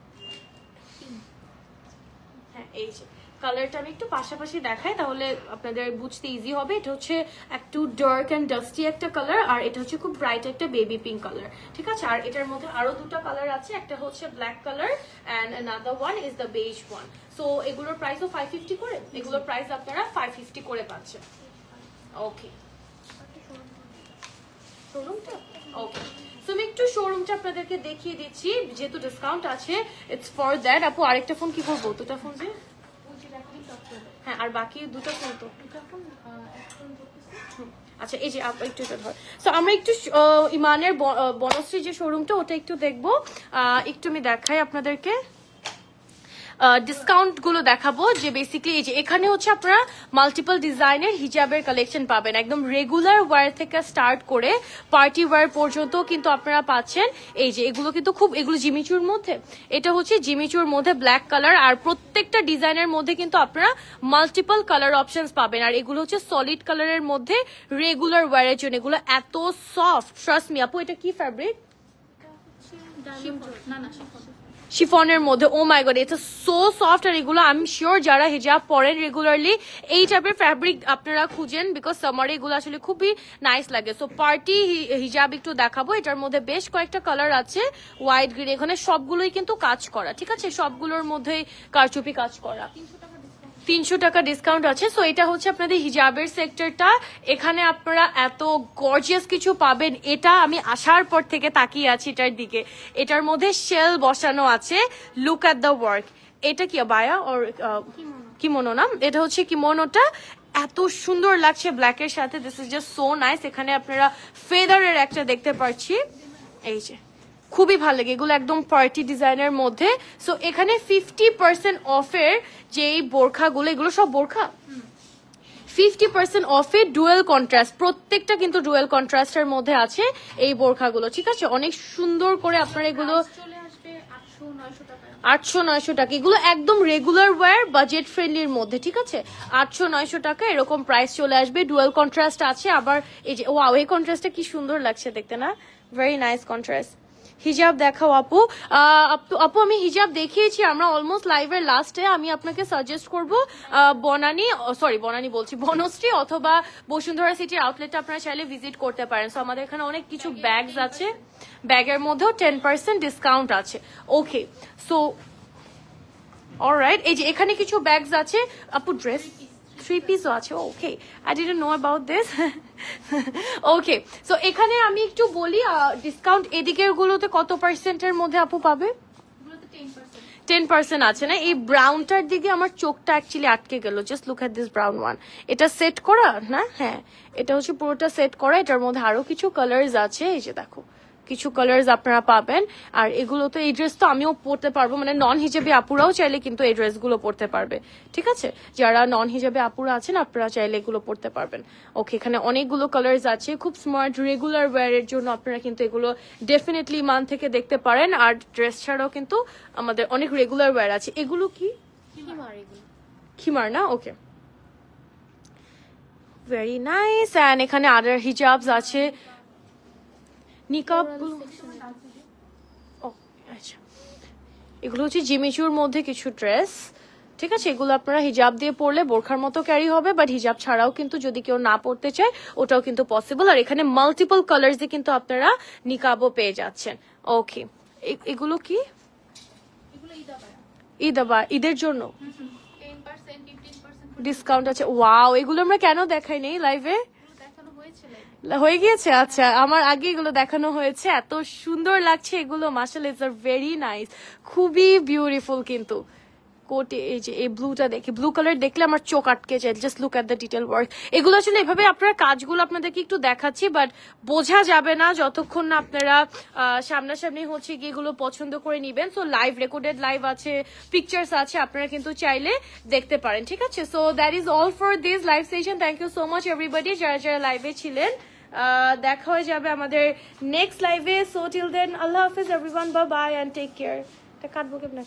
হ্যাঁ এই যে কালারটা আমি একটু পাশাপাশি দেখাই, তাহলে আপনাদের বুঝতে ইজি হবে। এটা হচ্ছে একটু ডার্ক অ্যান্ড ডাস্টি একটা কালার, আর এটা হচ্ছে খুব ব্রাইট একটা বেবি পিঙ্ক কালার, ঠিক আছে। আর এটার মধ্যে আরো দুটো কালার আছে, একটা হচ্ছে black colour and another one is the beige one. So এগুলোর প্রাইসও 550 করে, এগুলোর প্রাইস আপনারা 550 করে পাচ্ছেন। ওকে শোরুমটা ওকে, সো আমি একটু শোরুমটা আপনাদেরকে দেখিয়ে দিচ্ছি, যেহেতু ডিসকাউন্ট আছে ইটস ফর দ্যাট। আপু আরেকটা ফোন কি করবো? দুটা ফোন যে, হ্যাঁ আর বাকি দুটো ফোন তো। আচ্ছা এই যে একটু এটা ধর। সো আমরা একটু ইমানের বনশ্রী যে শোরুমটা ওটা একটু দেখবো, একটু আমি দেখাই আপনাদেরকে। ডিসকাউন্ট গুলো দেখাবো যে বেসিক্যালি এই যে এখানে হচ্ছে আপনারা মাল্টিপল ডিজাইনের হিজাবের কালেকশন পাবেন, একদম রেগুলার ওয়্যার থেকে স্টার্ট করে পার্টি ওয়্যার পর্যন্ত কিন্তু আপনারা পাচ্ছেন। এই যে এগুলো কিন্তু খুব, এগুলো জিমিচুর মধ্যে, এটা হচ্ছে জিমিচুর মধ্যে ব্ল্যাক কালার, আর প্রত্যেকটা ডিজাইনের মধ্যে কিন্তু আপনারা মাল্টিপল কালার অপশনস পাবেন। আর এগুলো হচ্ছে সলিড কালারের মধ্যে রেগুলার ওয়্যারের জন্য। এগুলো এত সফট, ট্রাস্ট মি আপু। এটা কি ফ্যাব্রিক? শিফনের মধ্যে। ও মাই গড, এটা সো সফট। আর এগুলো আমি শিওর যারা হিজাব পরেন রেগুলারলি এই টাইপের ফ্যাব্রিক আপনারা খুঁজেন, বিকজ সামারে এগুলো আসলে খুবই নাইস লাগে। সো পার্টি হিজাব একটু দেখাবো, এটার মধ্যে বেশ কয়েকটা কালার আছে, হোয়াইট গ্রিন, এখানে সবগুলোই কিন্তু কাজ করা, ঠিক আছে। সবগুলোর মধ্যেই কারচুপি কাজ করা। 300 টাকা ডিসকাউন্ট আছে। সো এটা হচ্ছে আপনাদের হিজাবের সেক্টরটা। এখানে আপনারা এত গর্জিয়াস কিছু পাবেন, এটা আমি আসার পর থেকে তাকিয়ে আছি এটার দিকে। এটার মধ্যে শেল বসানো আছে, লুক অ্যাট দ্য ওয়ার্ক। এটা কি বায়া ওর কিমোনো না? এটা হচ্ছে কিমোনোটা এত সুন্দর লাগছে ব্ল্যাকের সাথে, this is just so nice. এখানে আপনারা ফেদারের একটা দেখতে পাচ্ছি, এই যে খুবই ভালো লাগে এগুলো, একদম পার্টি ডিজাইনের মধ্যে। সো এখানে 50% অফের যে বোরখাগুলো, এগুলো সব বোরখা 50% অফে ডুয়েল কন্ট্রাস্ট, প্রত্যেকটা কিন্তু ডুয়েল কন্ট্রাস্টের মধ্যে আছে এই বোরখাগুলো, ঠিক আছে। অনেক সুন্দর করে আপনারা এগুলো 800-900 টাকা, এগুলো একদম রেগুলার ওয়্যার বাজেট ফ্রেন্ডলির মধ্যে, ঠিক আছে। 800-900 টাকা এরকম প্রাইস চলে আসবে। ডুয়েল কন্ট্রাস্ট আছে আবার। এই যে ওয়াও, এই কন্ট্রাস্টটা কি সুন্দর লাগছে দেখতে না? Very nice contrast. হিজাব দেখাও আপু। আপু আমি হিজাব দেখিয়েছি আমরা অলমোস্ট লাইভের লাস্টে। আমি আপনাকে সাজেস্ট করব বনানী বলছি, বনশ্রী অথবা বসুন্ধরা সিটির আউটলেটটা আপনারা চাইলে ভিজিট করতে পারেন। সো আমাদের এখানে অনেক কিছু ব্যাগস আছে, ব্যাগের মধ্যেও 10% ডিসকাউন্ট আছে। ওকে, সো অলরাইট, এই যে এখানে কিছু ব্যাগস আছে আপু, ড্রেস 3 পিসও আছে। Okay, I didn't know about this. Okay, so এখানে আমি একটু বলি ডিসকাউন্ট এদিকের গুলোতে কত পার্সেন্টের মধ্যে আপু পাবে? 10% আছে না? এই ব্রাউনটার দিকে আমার চোখটা অ্যাকচুয়ালি আটকে গেল। Just look at this brown one. এটা সেট করা না? হ্যাঁ, এটা হচ্ছে পুরোটা সেট করা। এটার মধ্যে আরো কিছু কালার্স আছে, এই যে দেখো কিছু কালার্স আপনারা পাবেন। আর এগুলো তো এই ড্রেস তো আমিও পরতে পারবো, মানে নন হিজাবি আপুরাও চাইলে কিন্তু এই ড্রেসগুলো পরতে পারবে, ঠিক আছে? যারা নন হিজাবি আপুরা আছেন আপনারা চাইলে এগুলো পরতে পারবেন। ওকে, এখানে অনেকগুলো কালার্স আছে, খুব স্মার্ট রেগুলার ওয়্যারের জন্য আপনারা কিন্তু এগুলো ডেফিনেটলি মান থেকে দেখতে পারেন। আর ড্রেস ছাড়াও কিন্তু আমাদের অনেক রেগুলার ওয়্যার আছে। এগুলো কি খিমার না? ওকে, ভেরি নাইস। অ্যান্ড এখানে আদার হিজাবস আছে, নিকাব। আচ্ছা, এগুলো হচ্ছে জিমিচুর মধ্যে কিছু ড্রেস, ঠিক আছে? এগুলো আপনারা হিজাব দিয়ে পরলে বোরখার মতো ক্যারি হবে, বাট হিজাব ছাড়াও কিন্তু যদি কেউ না পরতে চায় ওটাও কিন্তু পসিবল। আর এখানে মাল্টিপল কালার্স দিয়ে কিন্তু আপনারা নিকাবও পেয়ে যাচ্ছেন। ওকে, এগুলো কি? ঈদের জন্য ডিসকাউন্ট আছে। ওয়াও, এগুলো আমরা কেন দেখাই নেই লাইভে? হয়ে গিয়েছে? আচ্ছা, আমার আগে এগুলো দেখানো হয়েছে। এত সুন্দর লাগছে এগুলো, মাশাআল্লাহ, ইটস ভেরি নাইস, খুবই বিউটিফুল। কিন্তু কোটে এই যে এই ব্লুটা দেখি, ব্লু কালার দেখলে আমার চোখ আটকে যায়। Just look at the detail work. এগুলো আসলে এভাবে আপনারা কাজগুলো আপনাদেরকে একটু দেখাচ্ছি, বাট বোঝা যাবে না যতক্ষণ না আপনারা সামনাসামনি হচ্ছে গিয়ে এগুলো পছন্দ করে নিবেন। সো লাইভ, রেকর্ডেড লাইভ আছে, পিকচার্স আছে, আপনারা কিন্তু চাইলে দেখতে পারেন, ঠিক আছে? So that is all for this live session. Thank you so much everybody যারা যারা লাইভে ছিলেন। দেখা হয়ে যাবে আমাদের নেক্সট লাইভে। সো টিল দেন, আল্লাহ হাফিজ everyone, bye bye and take care. এটা কাটবো কেমন?